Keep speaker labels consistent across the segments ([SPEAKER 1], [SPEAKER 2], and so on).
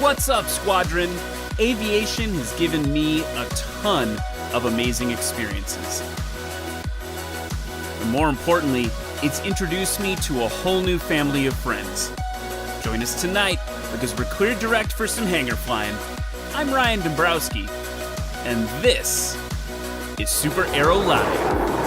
[SPEAKER 1] What's up, Squadron? Aviation has given me a ton of amazing experiences. And more importantly, it's introduced me to a whole new family of friends. Join us tonight because we're cleared direct for some hangar flying. I'm Bryon Dembroski, and this is SuperAero Live.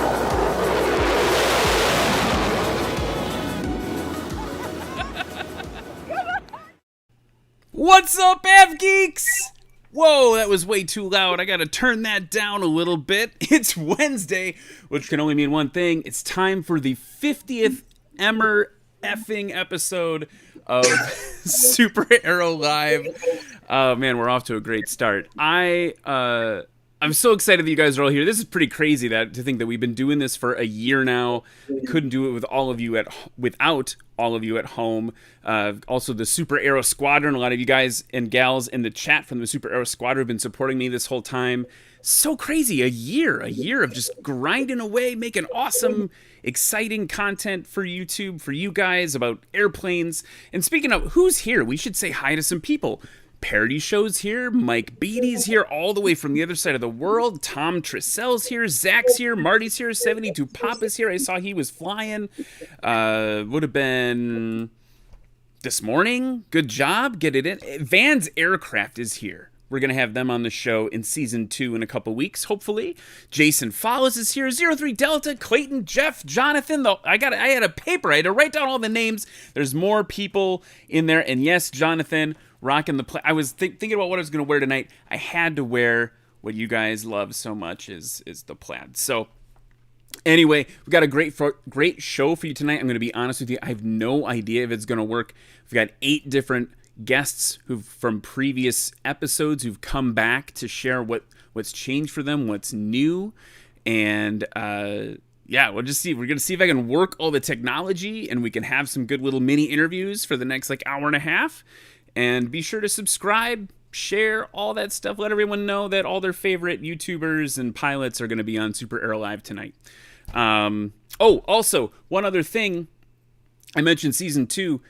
[SPEAKER 1] What's up, Av Geeks? Whoa, that was way too loud. I gotta turn that down a little bit. It's Wednesday, which can only mean one thing. It's time for the 50th effing episode of SuperAero Live. Man, we're off to a great start. I'm so excited that you guys are all here. This is pretty crazy to think that we've been doing this for a year now. Couldn't do it with all of you without all of you at home. Also, the SuperAero Squadron. A lot of you guys and gals in the chat from the SuperAero Squadron have been supporting me this whole time. So crazy, a year of just grinding away, making awesome, exciting content for YouTube, for you guys about airplanes. And speaking of who's here, we should say hi to some people. Parody Show's here, Mike Beatty's here, all the way from the other side of the world. Tom Trissell's here, Zach's here, Marty's here, 72 Papa's here. I saw he was flying. Would have been this morning. Good job, get it in. Van's Aircraft is here. We're going to have them on the show in Season 2 in a couple weeks, hopefully. Jason Follas is here, 03 Delta, Clayton, Jeff, Jonathan. I had a paper. I had to write down all the names. There's more people in there. And yes, Jonathan, rocking the I was thinking about what I was going to wear tonight. I had to wear what you guys love so much is the plaid. So anyway, we've got a great show for you tonight. I'm going to be honest with you. I have no idea if it's going to work. We've got 8 different guests from previous episodes who've come back to share what's changed for them, what's new, and we'll just see. We're gonna see if I can work all the technology, and we can have some good little mini interviews for the next hour and a half. And be sure to subscribe, share, all that stuff. Let everyone know that all their favorite YouTubers and pilots are going to be on SuperAero Live tonight. Also, one other thing. I mentioned Season 2.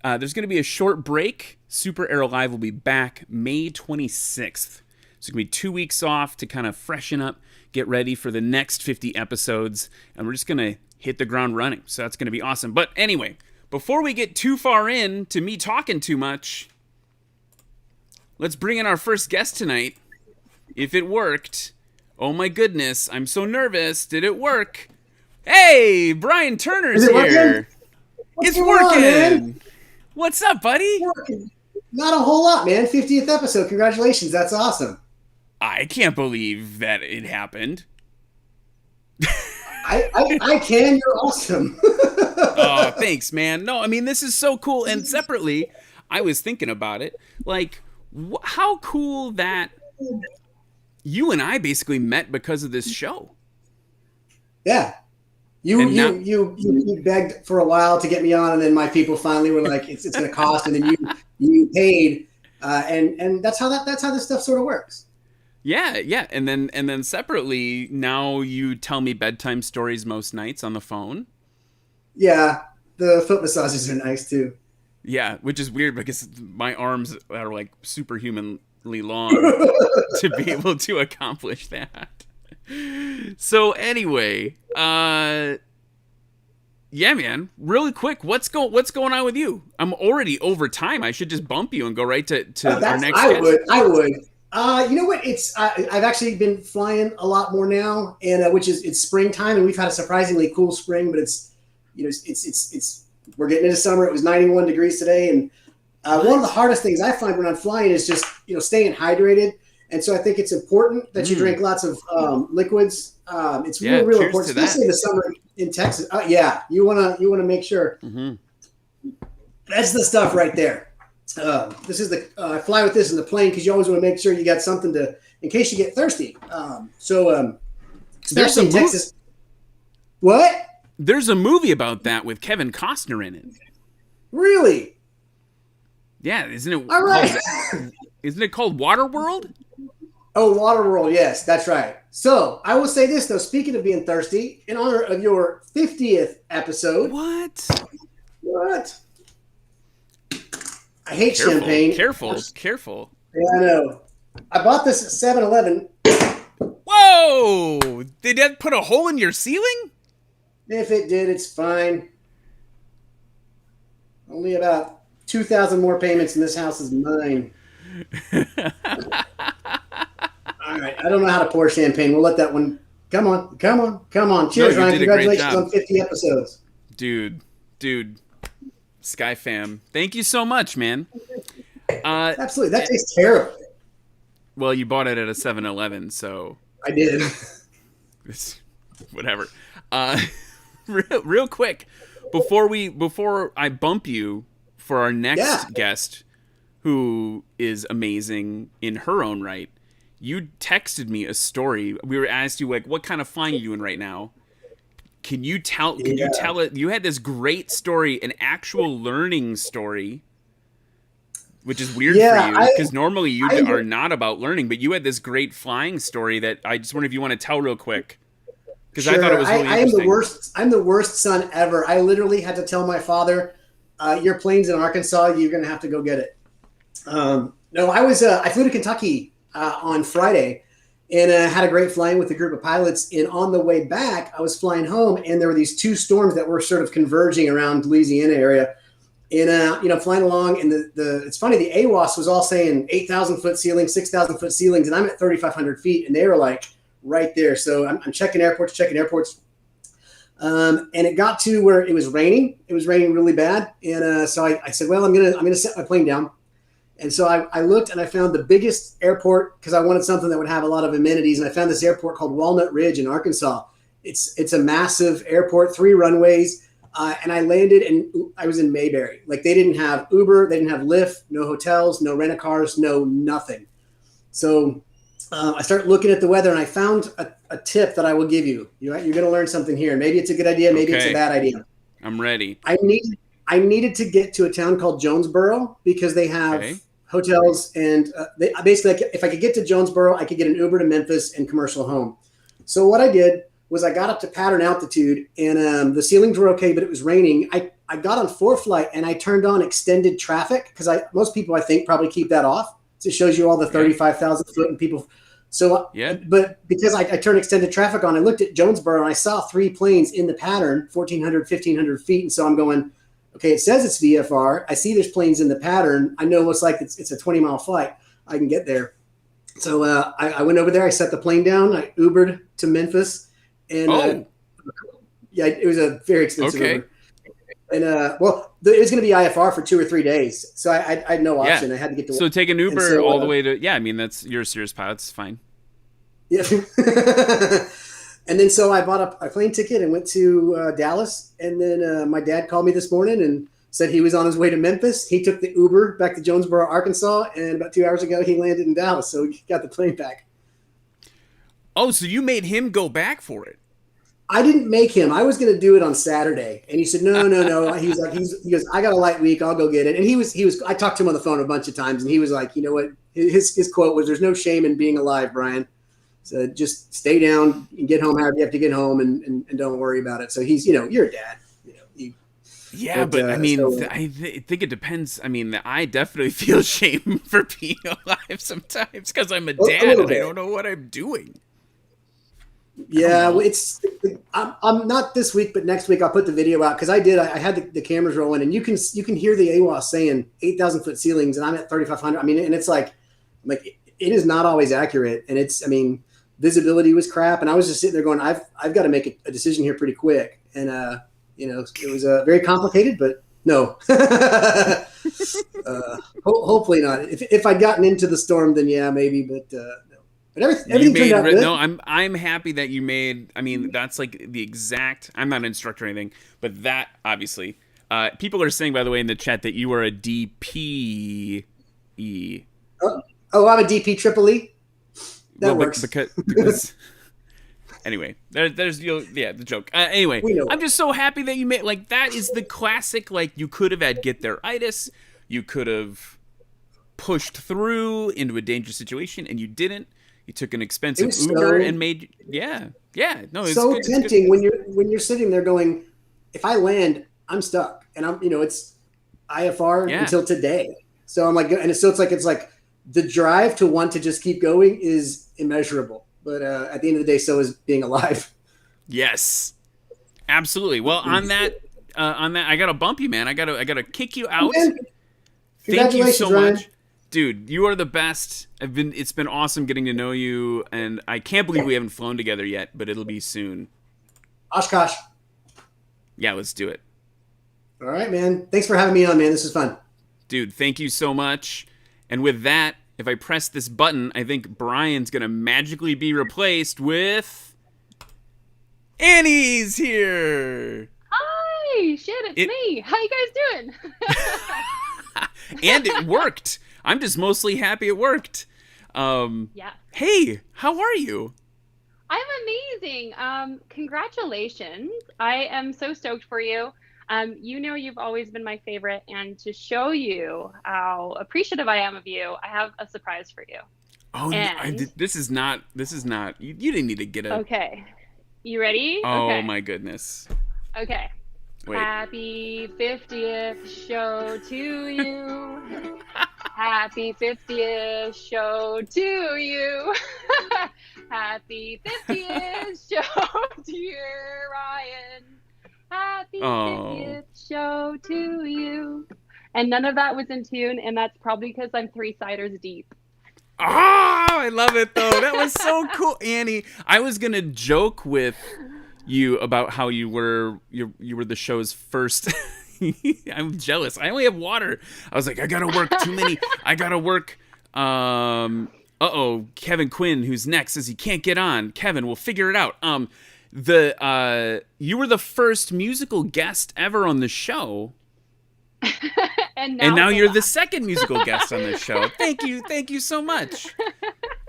[SPEAKER 1] There's going to be a short break. SuperAero Live will be back May 26th. So it's going to be 2 weeks off to kind of freshen up, get ready for the next 50 episodes. And we're just going to hit the ground running. So that's going to be awesome. But anyway, before we get too far into me talking too much, let's bring in our first guest tonight. If it worked. Oh my goodness, I'm so nervous. Did it work? Hey, Brian Turner's here. It's working. What's up, buddy?
[SPEAKER 2] Working. Not a whole lot, man. 50th episode. Congratulations. That's awesome.
[SPEAKER 1] I can't believe that it happened.
[SPEAKER 2] I can. You're awesome.
[SPEAKER 1] Oh, thanks, man. No, I mean, this is so cool. And separately, I was thinking about it. How cool that you and I basically met because of this show.
[SPEAKER 2] Yeah. You begged for a while to get me on, and then my people finally were like, it's going to cost, and then you paid, and that's how this stuff sort of works.
[SPEAKER 1] Yeah, and then separately, now you tell me bedtime stories most nights on the phone.
[SPEAKER 2] Yeah, the foot massages are nice too.
[SPEAKER 1] Yeah, which is weird because my arms are superhumanly long to be able to accomplish that. So anyway, yeah, man, really quick, what's going on with you? I'm already over time. I should just bump you and go right to our next guest.
[SPEAKER 2] I would. You know what? I've actually been flying a lot more now, and it's springtime, and we've had a surprisingly cool spring, but it's we're getting into summer. It was 91 degrees today, and one of the hardest things I find when I'm flying is just staying hydrated. And so I think it's important that you drink lots of liquids. It's real important, especially in the summer in Texas. You want to make sure. Mm-hmm. That's the stuff right there. This is I fly with this in the plane because you always want to make sure you got something in case you get thirsty.
[SPEAKER 1] There's some
[SPEAKER 2] Texas. What?
[SPEAKER 1] There's a movie about that with Kevin Costner in it.
[SPEAKER 2] Really?
[SPEAKER 1] Yeah, isn't it?
[SPEAKER 2] All right.
[SPEAKER 1] Isn't it called Waterworld?
[SPEAKER 2] Oh, Waterworld, yes, that's right. So I will say this, though, speaking of being thirsty, in honor of your 50th episode.
[SPEAKER 1] What?
[SPEAKER 2] I hate champagne.
[SPEAKER 1] Careful.
[SPEAKER 2] Yeah, I know. I bought this at 7-Eleven.
[SPEAKER 1] Whoa! Did that put a hole in your ceiling?
[SPEAKER 2] If it did, it's fine. Only about 2,000 more payments and this house is mine. All right. I don't know how to pour champagne. We'll let that one. Come on. Cheers, Ryan. Congratulations on 50 episodes.
[SPEAKER 1] Dude. Sky fam. Thank you so much, man.
[SPEAKER 2] Absolutely. That tastes terrible.
[SPEAKER 1] Well, you bought it at a 7-Eleven, so...
[SPEAKER 2] I did.
[SPEAKER 1] Whatever. Real quick, before I bump you for our next guest, who is amazing in her own right, you texted me a story. We were asked you, like, what kind of flying are you doing right now? Can you tell it? You had this great story, an actual learning story, which is weird for you because normally you are not about learning, but you had this great flying story that I just wonder if you want to tell real quick. Because I thought it was really interesting.
[SPEAKER 2] I'm the worst son ever. I literally had to tell my father, your plane's in Arkansas, you're going to have to go get it. No, I flew to Kentucky on Friday and had a great flying with a group of pilots. And on the way back, I was flying home and there were these two storms that were sort of converging around Louisiana area. And, flying along and it's funny, the AWAS was all saying 8,000 foot ceilings, 6,000 foot ceilings. And I'm at 3,500 feet and they were like right there. So I'm checking airports. And it got to where it was raining. It was raining really bad. And so I said, well, I'm going to set my plane down. And so I looked and I found the biggest airport because I wanted something that would have a lot of amenities. And I found this airport called Walnut Ridge in Arkansas. It's a massive airport, 3 runways. And I landed and I was in Mayberry. Like they didn't have Uber, they didn't have Lyft, no hotels, no rent-a-cars, no nothing. So I started looking at the weather and I found a tip that I will give you. You're going to learn something here. Maybe it's a good idea. Maybe it's a bad idea.
[SPEAKER 1] I'm ready.
[SPEAKER 2] I needed to get to a town called Jonesboro because they have hotels and they basically, if I could get to Jonesboro, I could get an Uber to Memphis and commercial home. So what I did was I got up to pattern altitude and the ceilings were okay, but it was raining. I got on ForeFlight and I turned on extended traffic because most people I think probably keep that off. So it shows you all the 35,000 foot and people. So, but because I turned extended traffic on, I looked at Jonesboro and I saw 3 planes in the pattern, 1,400, 1,500 feet. And so I'm going, okay, it says it's VFR. I see there's planes in the pattern. I know most likely it's a 20-mile flight. I can get there. So I went over there. I set the plane down. I Ubered to Memphis. And it was a very expensive Uber. And it was going to be IFR for 2 or 3 days. So I had no option. I had to get to work.
[SPEAKER 1] So take an Uber all the way to, that's, you're a serious pilot. It's fine.
[SPEAKER 2] Yeah. And then so I bought a plane ticket and went to Dallas. And then my dad called me this morning and said he was on his way to Memphis. He took the Uber back to Jonesboro, Arkansas. And about 2 hours ago, he landed in Dallas. So he got the plane back.
[SPEAKER 1] Oh, so you made him go back for it?
[SPEAKER 2] I didn't make him. I was going to do it on Saturday. And he said, no. He goes, I got a light week. I'll go get it. And he was, I talked to him on the phone a bunch of times and he was like, you know what? His quote was, there's no shame in being alive, Bryon. So just stay down and get home however you have to get home and don't worry about it. So he's, you're a dad.
[SPEAKER 1] I think it depends. I mean, I definitely feel shame for being alive sometimes because I'm a dad and I don't know what I'm doing.
[SPEAKER 2] Yeah, I'm not this week, but next week I'll put the video out because I had the cameras rolling and you can hear the AWAS saying 8,000 foot ceilings and I'm at 3,500. I mean, and it's like it is not always accurate. And visibility was crap. And I was just sitting there going, I've got to make a decision here pretty quick. And, it was very complicated, but no, hopefully not. If I'd gotten into the storm, then yeah, maybe, but no. But everything turned out good.
[SPEAKER 1] No, I'm happy that you made. I mean, that's like the exact. I'm not an instructor or anything, but that obviously, people are saying by the way in the chat that you are a DPE.
[SPEAKER 2] Oh, I'm a DP triple E. That works
[SPEAKER 1] because anyway, there's the joke. Anyway, I'm just so happy that you made that is the classic. You could have had get there-itis. You could have pushed through into a dangerous situation, and you didn't. You took an expensive Uber and made it's
[SPEAKER 2] so
[SPEAKER 1] good.
[SPEAKER 2] tempting when you're sitting there going, if I land, I'm stuck, and I'm it's IFR until today. So I'm like, and so it's like the drive to want to just keep going is immeasurable. But at the end of the day, so is being alive.
[SPEAKER 1] Yes, absolutely. Well, on that, I gotta bump you, man. I gotta kick you out.
[SPEAKER 2] Man,
[SPEAKER 1] Thank you so
[SPEAKER 2] Ryan.
[SPEAKER 1] much, dude. You are the best. It's been awesome getting to know you, and I can't believe we haven't flown together yet, but it'll be soon.
[SPEAKER 2] Oshkosh.
[SPEAKER 1] Yeah, let's do it.
[SPEAKER 2] All right, man. Thanks for having me on, man. This is fun.
[SPEAKER 1] Dude, thank you so much. And with that, if I press this button, I think Bryan's gonna magically be replaced with Annie's here.
[SPEAKER 3] Hi, shit, it's me. How you guys doing?
[SPEAKER 1] And it worked. I'm just mostly happy it worked.
[SPEAKER 3] Yeah.
[SPEAKER 1] Hey, how are you?
[SPEAKER 3] I'm amazing. Congratulations. I am so stoked for you. You know you've always been my favorite, and to show you how appreciative I am of you, I have a surprise for you.
[SPEAKER 1] Oh,
[SPEAKER 3] and...
[SPEAKER 1] no, this is not. You didn't need to get a.
[SPEAKER 3] Okay. You ready?
[SPEAKER 1] Oh,
[SPEAKER 3] okay.
[SPEAKER 1] my goodness.
[SPEAKER 3] Okay.
[SPEAKER 1] Wait.
[SPEAKER 3] Happy 50th show to you. Happy 50th show to you. Happy 50th show to you, Ryan. Happy 50th show to you. And none of that was in tune, and that's probably because I'm 3 ciders deep.
[SPEAKER 1] Oh, I love it, though. That was so cool, Annie. I was going to joke with you about how you were the show's first. I'm jealous. I only have water. I was like, I gotta work too many. I gotta work. Kevin Quinn, who's next, says he can't get on. Kevin, we'll figure it out. You were the first musical guest ever on the show.
[SPEAKER 3] and
[SPEAKER 1] now you're the second musical guest on the show. Thank you so much.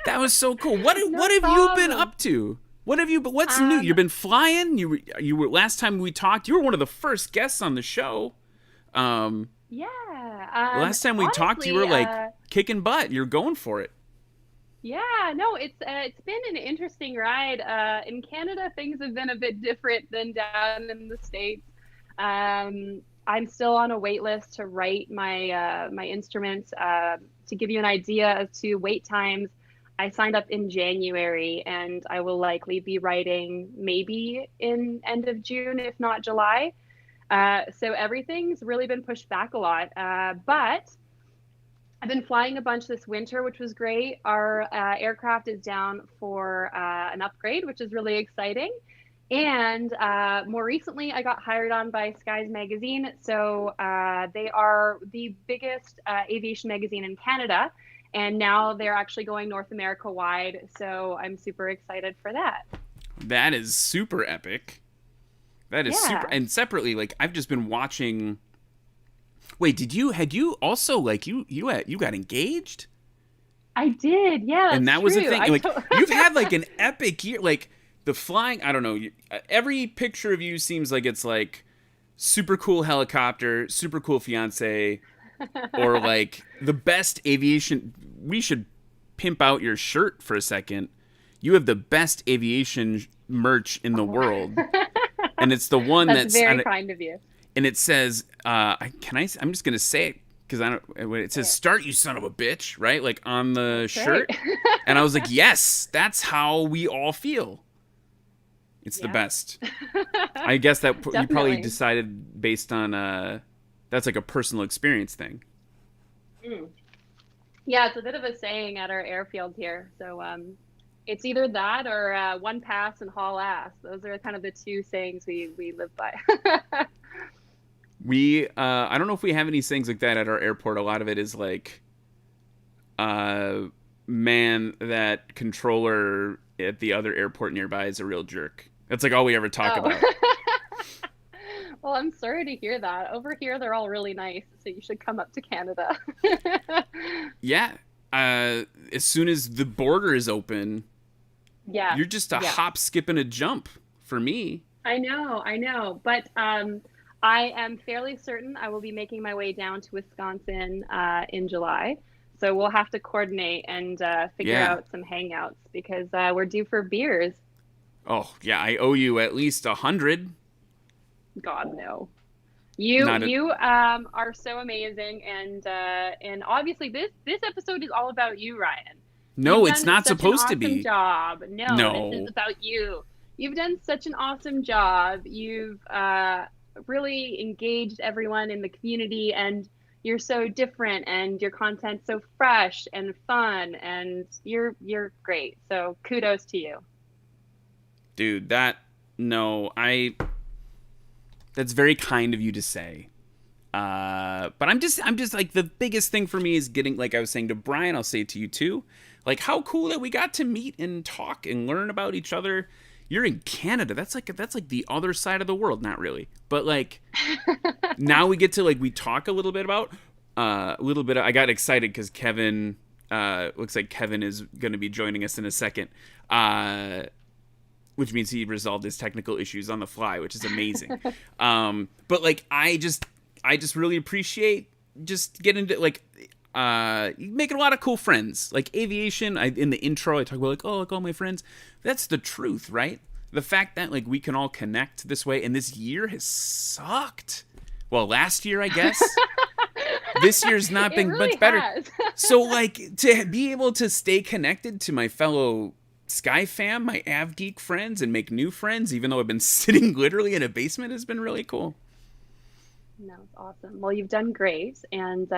[SPEAKER 1] That was so cool. What have you been up to? What's new? You've been flying. You were last time we talked. You were one of the first guests on the show.
[SPEAKER 3] Yeah.
[SPEAKER 1] Last time we talked, you were like kicking butt. You're going for it.
[SPEAKER 3] Yeah. No, it's been an interesting ride. In Canada, things have been a bit different than down in the States. I'm still on a wait list to write my my instruments. To give you an idea as to wait times, I signed up in January, and I will likely be writing maybe in end of June, if not July. So everything's really been pushed back a lot. But I've been flying a bunch this winter, which was great. Our aircraft is down for an upgrade, which is really exciting. And more recently, I got hired on by Skies Magazine. So they are the biggest aviation magazine in Canada. And now they're actually going North America wide. So I'm super excited for that.
[SPEAKER 1] That is super epic. That is super. And separately, like, I've just been watching. Wait, had you also, like, you got engaged?
[SPEAKER 3] I did. Yeah.
[SPEAKER 1] And that
[SPEAKER 3] true.
[SPEAKER 1] was a thing. Like, you've had like an epic year. Like, the flying, I don't know. Every picture of you seems like it's like super cool helicopter, super cool fiance, or like the best aviation. We should pimp out your shirt for a second. You have the best aviation merch in the world, and it's the one that's
[SPEAKER 3] very kind of you.
[SPEAKER 1] And it says, I'm just gonna say it because it says "Start, you son of a bitch," right? Like on the shirt, and I was like, yes, that's how we all feel. It's the best. I guess that you probably decided based on that's like a personal experience thing.
[SPEAKER 3] Mm. Yeah, it's a bit of a saying at our airfield here. So it's either that or one pass and haul ass. Those are kind of the two sayings we live by.
[SPEAKER 1] I don't know if we have any sayings like that at our airport. A lot of it is like, man, that controller at the other airport nearby is a real jerk. That's like all we ever talk about.
[SPEAKER 3] Well, I'm sorry to hear that. Over here, they're all really nice, so you should come up to Canada.
[SPEAKER 1] Yeah. As soon as the border is open, you're just a hop, skip, and a jump for me.
[SPEAKER 3] I know. But I am fairly certain I will be making my way down to Wisconsin in July. So we'll have to coordinate and figure out some hangouts because we're due for beers.
[SPEAKER 1] Oh, yeah. I owe you at least 100.
[SPEAKER 3] God, no. You are so amazing, and obviously this episode is all about you, Ryan.
[SPEAKER 1] No,
[SPEAKER 3] You've
[SPEAKER 1] it's
[SPEAKER 3] done
[SPEAKER 1] not
[SPEAKER 3] such
[SPEAKER 1] supposed to
[SPEAKER 3] an awesome
[SPEAKER 1] be.
[SPEAKER 3] job. No,
[SPEAKER 1] No.
[SPEAKER 3] this is about you. You've done such an awesome job. You've really engaged everyone in the community, and you're so different, and your content's so fresh and fun, and you're great. So kudos to you.
[SPEAKER 1] Dude, that's very kind of you to say. But I'm just like, the biggest thing for me is getting, like I was saying to Bryon, I'll say it to you too, like how cool that we got to meet and talk and learn about each other. You're in Canada. That's like the other side of the world. Not really, but like now we get to, like, we talk a little bit about I got excited because Kevin looks like Kevin is going to be joining us in a second, which means he resolved his technical issues on the fly, which is amazing. But like I just really appreciate just getting to, like, making a lot of cool friends. Like Aviation, in the intro I talk about, like, oh, like all my friends. That's the truth, right? The fact that, like, we can all connect this way, and this year has sucked. Well, last year, I guess. This year's not been
[SPEAKER 3] really
[SPEAKER 1] much better.
[SPEAKER 3] has.
[SPEAKER 1] So, like, to be able to stay connected to my fellow Sky fam, my Av Geek friends, and make new friends, even though I've been sitting literally in a basement, has been really cool.
[SPEAKER 3] No, it's awesome. Well, you've done great, and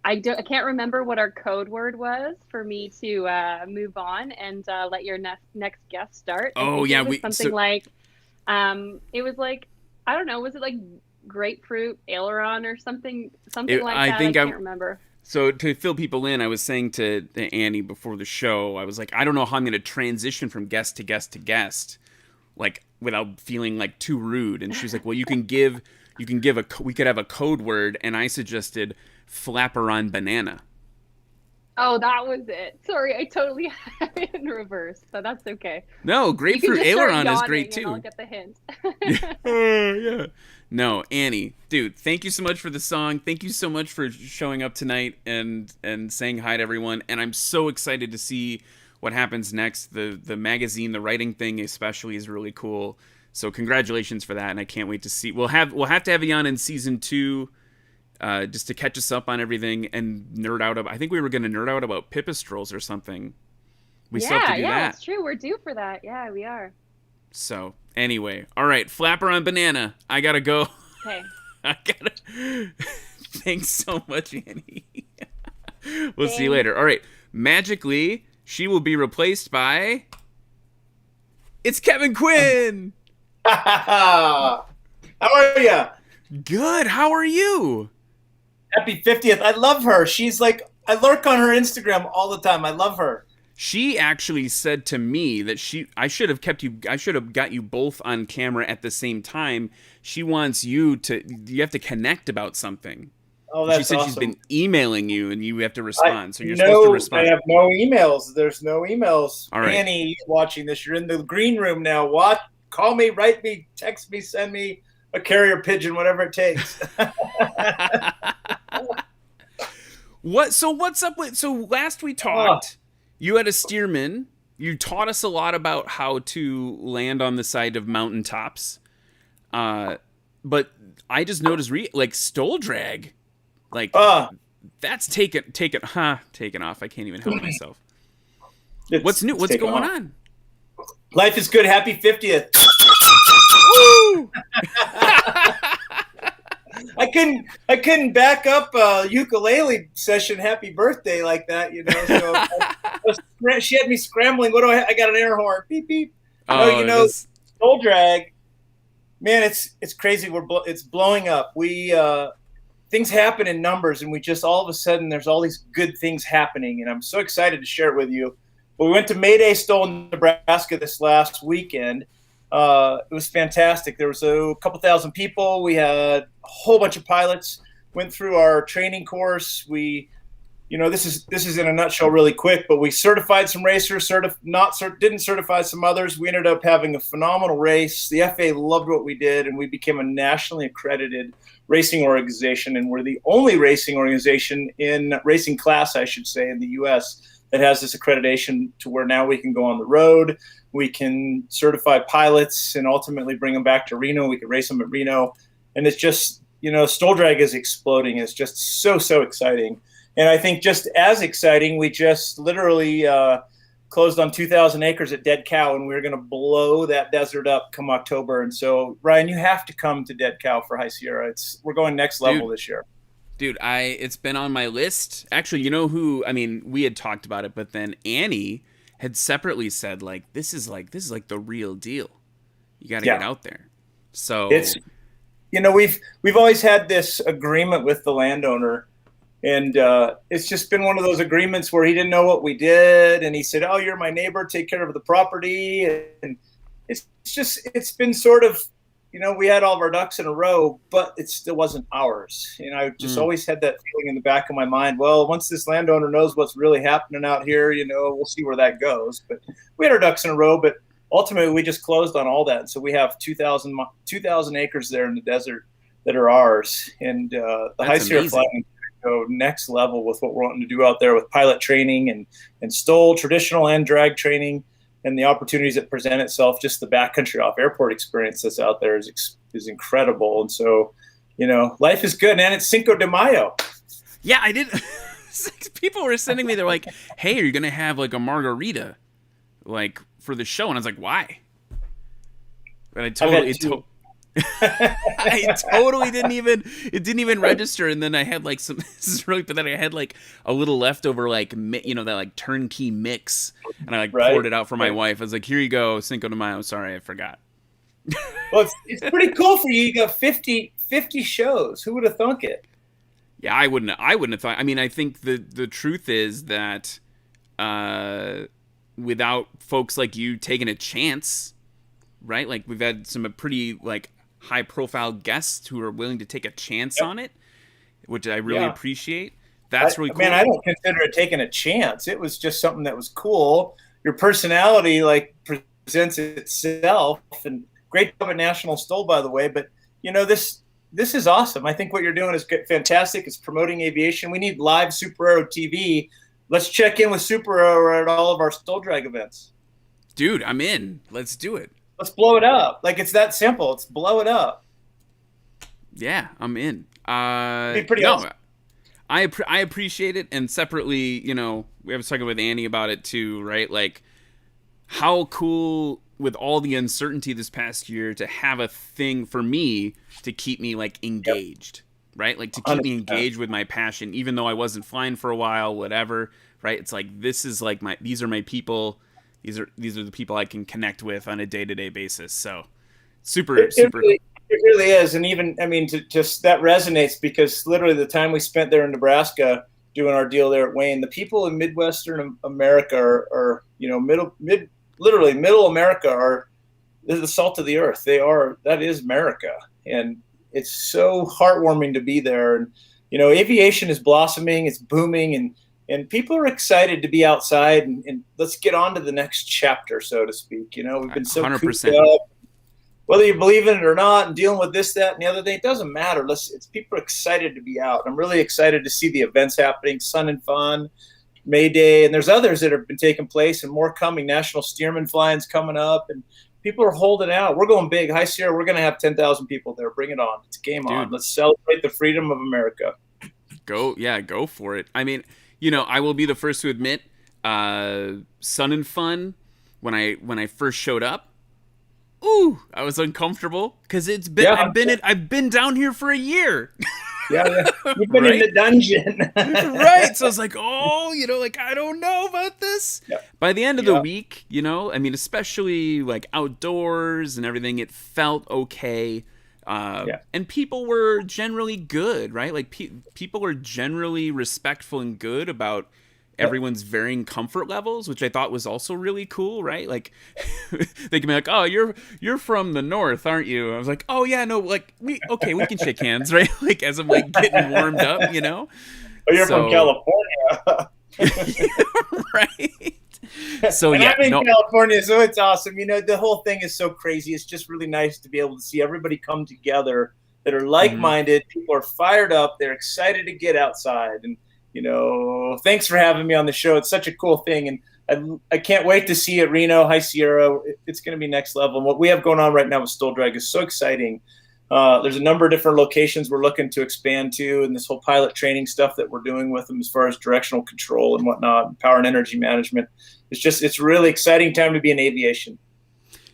[SPEAKER 3] I can't remember what our code word was for me to move on and let your next guest start.
[SPEAKER 1] Oh yeah,
[SPEAKER 3] it was something like it was like, I don't know, was it like grapefruit aileron or something like that? I can't remember.
[SPEAKER 1] So to fill people in, I was saying to Annie before the show, I was like, I don't know how I'm going to transition from guest to guest to guest, like, without feeling like too rude. And she's like, well, we could have a code word, and I suggested flapperon banana.
[SPEAKER 3] Oh, that was it. Sorry, I totally had it in reverse, but that's okay.
[SPEAKER 1] No, grapefruit aileron is great too.
[SPEAKER 3] I'll get the hint.
[SPEAKER 1] Yeah. No, Annie, dude, thank you so much for the song. Thank you so much for showing up tonight and saying hi to everyone. And I'm so excited to see what happens next. The magazine, the writing thing especially, is really cool. So congratulations for that, and I can't wait to see. We'll have to have you on in season 2, just to catch us up on everything and nerd out about. I think we were going to nerd out about pipistrels or something. We still have to do that.
[SPEAKER 3] Yeah, that's true. We're due for that. Yeah, we are.
[SPEAKER 1] So anyway, all right, flapper on banana. I gotta go.
[SPEAKER 3] Okay.
[SPEAKER 1] Thanks so much, Annie. We'll see you later. All right, magically, she will be replaced by. It's Kevin Quinn.
[SPEAKER 4] How are you?
[SPEAKER 1] Good. How are you?
[SPEAKER 4] Happy 50th. I love her. She's like, I lurk on her Instagram all the time. I love her.
[SPEAKER 1] She actually said to me that I should have got you both on camera at the same time. She wants you have to connect about something.
[SPEAKER 4] Oh, that's
[SPEAKER 1] She said
[SPEAKER 4] awesome.
[SPEAKER 1] She's been emailing you and you have to respond. So you're supposed to respond.
[SPEAKER 4] I have no emails. There's no emails.
[SPEAKER 1] All right.
[SPEAKER 4] Annie, you're watching this. You're in the green room now. Call me, write me, text me, send me a carrier pigeon, whatever it takes.
[SPEAKER 1] What's up with? So last we talked, you had a steerman. You taught us a lot about how to land on the side of mountaintops. But I just noticed, like, stole drag, like that's taken off. I can't even help myself. What's new? What's going on?
[SPEAKER 4] Life is good. Happy 50th.
[SPEAKER 1] Woo!
[SPEAKER 4] I couldn't back up a ukulele session happy birthday like that, you know. So she had me scrambling. What do I got an air horn. Beep beep. Soul drag. Man, it's crazy. It's blowing up. Things happen in numbers, and we just all of a sudden there's all these good things happening, and I'm so excited to share it with you. But we went to Mayday Stolen, Nebraska this last weekend. It was fantastic. There was a couple thousand people. We had a whole bunch of pilots. Went through our training course. This is in a nutshell really quick, but we certified some racers, didn't certify some others. We ended up having a phenomenal race. The FAA loved what we did, and we became a nationally accredited racing organization, and we're the only racing organization in racing class, I should say, in the U.S. that has this accreditation to where now we can go on the road. We can certify pilots and ultimately bring them back to Reno. We can race them at Reno. And it's just Stoll Drag is exploding. It's just so exciting. And I think just as exciting, we just literally closed on 2,000 acres at Dead Cow, and we're going to blow that desert up come October. And so, Ryan, you have to come to Dead Cow for High Sierra. We're going next level this year.
[SPEAKER 1] Dude, it's been on my list. Actually, you know who? I mean, we had talked about it, but then Annie had separately said, like, this is like the real deal. You got to get out there. So
[SPEAKER 4] it's, we've always had this agreement with the landowner, and it's just been one of those agreements where he didn't know what we did, and he said, "Oh, you're my neighbor, take care of the property." And it's been sort of, we had all of our ducks in a row, but it still wasn't ours. I just always had that feeling in the back of my mind, well, once this landowner knows what's really happening out here, we'll see where that goes. But we had our ducks in a row, but ultimately we just closed on all that. So we have 2,000 acres there in the desert that are ours. And the High Sierra flying go next level with what we're wanting to do out there with pilot training and Stoll, traditional and drag training, and the opportunities that present itself. Just the backcountry off airport experience that's out there is incredible. And so, life is good, man. It's Cinco de Mayo.
[SPEAKER 1] Yeah, I did. People were sending me, they're like, "Hey, are you going to have like a margarita like for the show?" And I was like, "Why?" But I totally didn't even register. And then I had like this is really pathetic. I had like a little leftover, like, that like turnkey mix, and I poured it out for my wife. I was like, "Here you go, Cinco de Mayo." Sorry, I forgot.
[SPEAKER 4] Well, it's pretty cool for you. You got 50 shows. Who would have thunk it?
[SPEAKER 1] Yeah, I wouldn't have thought. I mean, I think the truth is that without folks like you taking a chance, right? Like, we've had some pretty like high profile guests who are willing to take a chance on it, which I really appreciate. That's really cool.
[SPEAKER 4] Man, I don't consider it taking a chance. It was just something that was cool. Your personality like presents itself, and great job at National Stoll, by the way. But this is awesome. I think what you're doing is fantastic. It's promoting aviation. We need live SuperAero TV. Let's check in with SuperAero at all of our Stoll Drag events.
[SPEAKER 1] Dude, I'm in. Let's do it.
[SPEAKER 4] Let's blow it up. Like, it's that simple. Let's blow it up.
[SPEAKER 1] Yeah, I'm in.
[SPEAKER 4] It'd be pretty awesome.
[SPEAKER 1] I appreciate it. And separately, we was talking with Annie about it too, right? Like, how cool with all the uncertainty this past year to have a thing for me to keep me like engaged, right? Like, to keep 100%. Me engaged with my passion, even though I wasn't flying for a while, whatever, right? It's like, this is like these are my people. These are the people I can connect with on a day-to-day basis. So super.
[SPEAKER 4] It really is. And even, I mean, just that resonates, because literally the time we spent there in Nebraska doing our deal there at Wayne, the people in Midwestern America are literally middle America they're the salt of the earth. That is America. And it's so heartwarming to be there. And, aviation is blossoming, it's booming, and people are excited to be outside and let's get on to the next chapter, so to speak. We've been so 100%. Up, whether you believe in it or not, and dealing with this, that, and the other thing, it doesn't matter. People are excited to be out. I'm really excited to see the events happening, Sun and Fun, May Day, and there's others that have been taking place and more coming. National Steerman Flying's coming up, and people are holding out. We're going big. High Sierra, we're going to have 10,000 people there. Bring it on. It's game on. Let's celebrate the freedom of America.
[SPEAKER 1] Go for it. I mean, I will be the first to admit, Sun and Fun, when I first showed up, I was uncomfortable because I've been down here for a year.
[SPEAKER 4] Yeah. You've been in the dungeon.
[SPEAKER 1] Right. So I was like, I don't know about this. Yeah. By the end of the week, especially like outdoors and everything, it felt okay. And people were generally good, right? Like people were generally respectful and good about everyone's varying comfort levels, which I thought was also really cool, right? Like, they can be like, "Oh, you're from the north, aren't you?" I was like, "Oh yeah, no, like we can shake hands," right? Like, as I'm like getting warmed up,
[SPEAKER 4] Oh, you're from California,
[SPEAKER 1] right? So
[SPEAKER 4] and I'm in California, so it's awesome. The whole thing is so crazy. It's just really nice to be able to see everybody come together that are like-minded. Mm-hmm. People are fired up. They're excited to get outside. And, thanks for having me on the show. It's such a cool thing. And I can't wait to see it, Reno, High Sierra. It's going to be next level. And what we have going on right now with Stoll Drag is so exciting. There's a number of different locations we're looking to expand to, and this whole pilot training stuff that we're doing with them as far as directional control and whatnot, and power and energy management. It's really exciting time to be in aviation.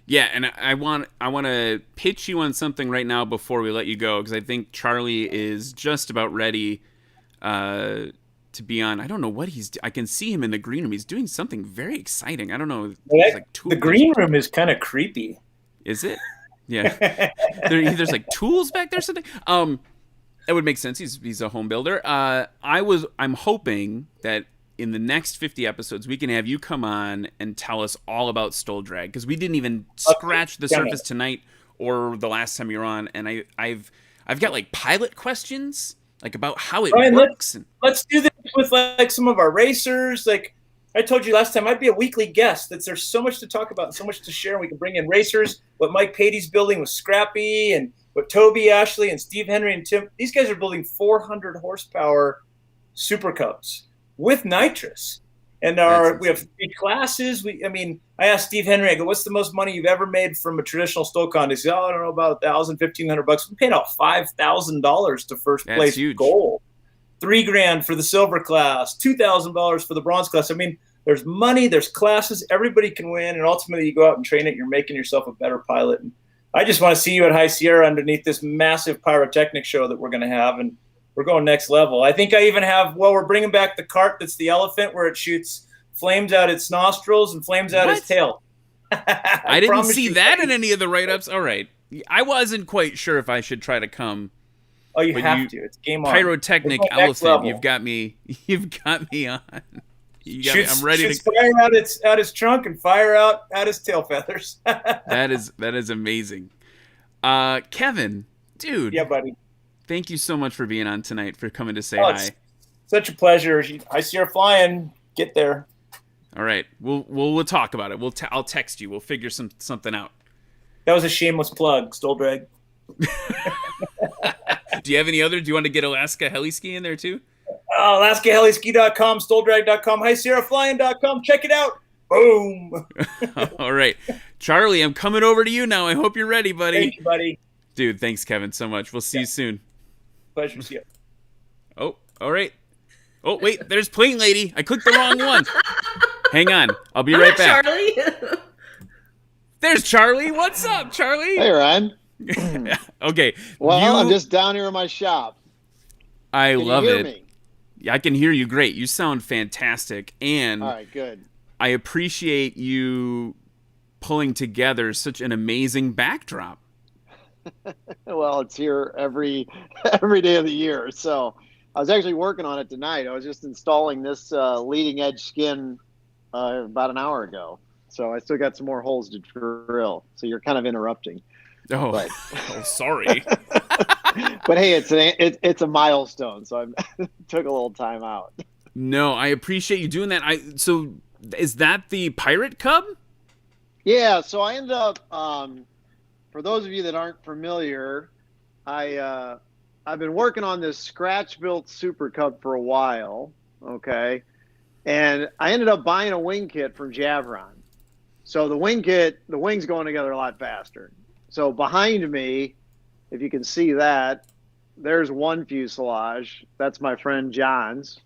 [SPEAKER 1] Yeah, and I want to pitch you on something right now before we let you go, because I think Charlie is just about ready to be on. I don't know what I can see him in the green room. He's doing something very exciting. I don't know.
[SPEAKER 4] Like the green room is kind of creepy.
[SPEAKER 1] Is it? Yeah. There's like tools back there or something. That would make sense. He's a home builder. I'm hoping that in the next 50 episodes we can have you come on and tell us all about Stole Drag, because we didn't even scratch the surface tonight or the last time you were on, and I've got like pilot questions like about how it works.
[SPEAKER 4] Let's do this with like some of our racers. Like I told you last time, I'd be a weekly guest. There's so much to talk about and so much to share. We can bring in racers, what Mike Patey's building with Scrappy, and what Toby Ashley and Steve Henry and Tim. These guys are building 400 horsepower Super Cubs with nitrous. And we have 3 classes. I asked Steve Henry, I go, what's the most money you've ever made from a traditional stow contest? He said, I don't know, about $1,000, $1,500. We paid out $5,000 to first place gold. $3,000 for the silver class, $2,000 for the bronze class. There's money, there's classes, everybody can win, and ultimately you go out and train it, you're making yourself a better pilot. And I just want to see you at High Sierra underneath this massive pyrotechnic show that we're going to have, and we're going next level. I think I even have, we're bringing back the cart that's the elephant where it shoots flames out its nostrils and flames out its tail.
[SPEAKER 1] I didn't see that in any of the write-ups. All right. I wasn't quite sure if I should try to come.
[SPEAKER 4] Oh, you have to. It's game on.
[SPEAKER 1] Pyrotechnic elephant. You've got me on. I'm ready to
[SPEAKER 4] fire out its trunk and fire out its tail feathers.
[SPEAKER 1] That is amazing. Kevin, dude.
[SPEAKER 4] Yeah, buddy.
[SPEAKER 1] Thank you so much for being on tonight, for coming to say hi.
[SPEAKER 4] Such a pleasure. I see her flying. Get there.
[SPEAKER 1] All right. We'll talk about it. I'll text you. We'll figure something out.
[SPEAKER 4] That was a shameless plug, Stole Drag.
[SPEAKER 1] Do you have any other? Do you want to get Alaska Heliski in there too?
[SPEAKER 4] AlaskaHeliski.com, StoleDrag.com, HighSierraFlying.com. Check it out. Boom.
[SPEAKER 1] All right. Charlie, I'm coming over to you now. I hope you're ready, buddy.
[SPEAKER 4] Thank you, buddy.
[SPEAKER 1] Dude, thanks, Kevin, so much. We'll see you soon.
[SPEAKER 4] Pleasure to see you.
[SPEAKER 1] Oh, all right. Oh, wait, there's Plane Lady. I clicked the wrong one. Hang on. I'll be right back.
[SPEAKER 5] Charlie.
[SPEAKER 1] There's Charlie. What's up, Charlie?
[SPEAKER 6] Hey, Ryan.
[SPEAKER 1] Okay.
[SPEAKER 6] Well, I'm just down here in my shop.
[SPEAKER 1] I love it.
[SPEAKER 6] Me?
[SPEAKER 1] Yeah, I can hear you great. You sound fantastic. And
[SPEAKER 6] all right, good.
[SPEAKER 1] I appreciate you pulling together such an amazing backdrop.
[SPEAKER 6] Well, it's here every day of the year. So I was actually working on it tonight. I was just installing this leading edge skin about an hour ago. So I still got some more holes to drill. So you're kind of interrupting.
[SPEAKER 1] Oh, sorry.
[SPEAKER 6] But hey, it's a milestone. So I took a little time out.
[SPEAKER 1] No, I appreciate you doing that. So is that the Pirate Cub?
[SPEAKER 6] Yeah. So I ended up. For those of you that aren't familiar, I've been working on this scratch-built Super Cub for a while, okay? And I ended up buying a wing kit from Javron. So the wings going together a lot faster. So behind me, if you can see that, there's one fuselage. That's my friend John's.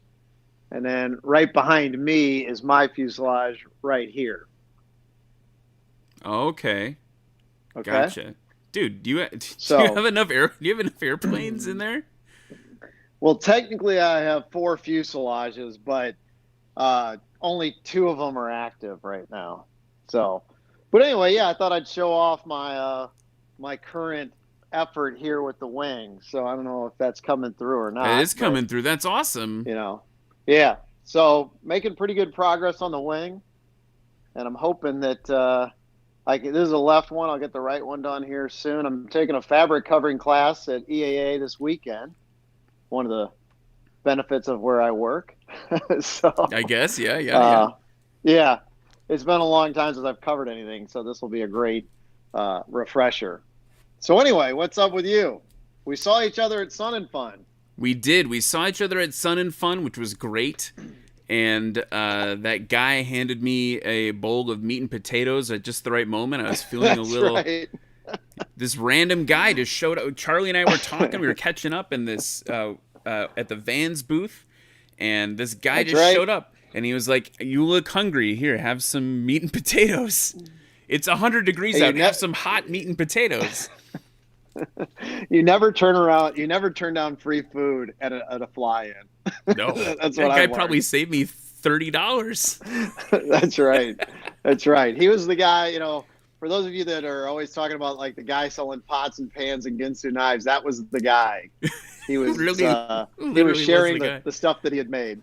[SPEAKER 6] And then right behind me is my fuselage right here.
[SPEAKER 1] Okay.
[SPEAKER 6] Okay.
[SPEAKER 1] Gotcha. Dude, do you have enough airplanes in there?
[SPEAKER 6] Well, technically I have 4 fuselages, but only 2 of them are active right now. So, but anyway, yeah, I thought I'd show off my my current effort here with the wing. So I don't know if that's coming through or not.
[SPEAKER 1] It is coming through. That's awesome.
[SPEAKER 6] Yeah. So making pretty good progress on the wing, and I'm hoping that this is a left one. I'll get the right one done here soon. I'm taking a fabric covering class at EAA this weekend. One of the benefits of where I work. So
[SPEAKER 1] I guess, yeah.
[SPEAKER 6] Yeah. It's been a long time since I've covered anything, so this will be a great refresher. So anyway, what's up with you? We saw each other at Sun and Fun.
[SPEAKER 1] We did. We saw each other at Sun and Fun, which was great. And that guy handed me a bowl of meat and potatoes at just the right moment. I was feeling a little.
[SPEAKER 6] Right.
[SPEAKER 1] this random guy just showed up. Charlie and I were talking. We were catching up in this at the Vans booth, and this guy showed up, and he was like, "You look hungry. Here, have some meat and potatoes. It's 100 degrees out. Have some hot meat and potatoes."
[SPEAKER 6] You never turn around. You never turn down free food at a fly-in.
[SPEAKER 1] No,
[SPEAKER 6] that's
[SPEAKER 1] that
[SPEAKER 6] what
[SPEAKER 1] guy
[SPEAKER 6] I
[SPEAKER 1] probably saved me $30.
[SPEAKER 6] That's right. That's right. He was the guy. For those of you that are always talking about like the guy selling pots and pans and Ginsu knives, that was the guy. He was
[SPEAKER 1] really,
[SPEAKER 6] he was sharing the stuff that he had made.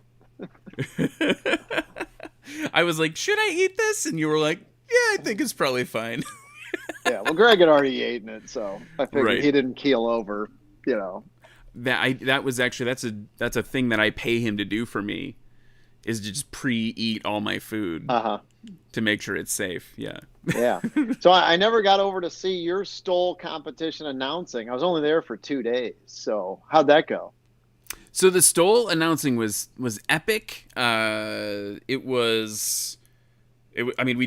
[SPEAKER 1] I was like, should I eat this? And you were like, yeah, I think it's probably fine.
[SPEAKER 6] Yeah, well, Greg had already eaten it, so I figured he didn't keel over.
[SPEAKER 1] That's a thing that I pay him to do for me, is to just pre-eat all my food to make sure it's safe. Yeah.
[SPEAKER 6] Yeah. So I never got over to see your Stoll competition announcing. I was only there for 2 days. So how'd that go?
[SPEAKER 1] So the Stoll announcing was epic. We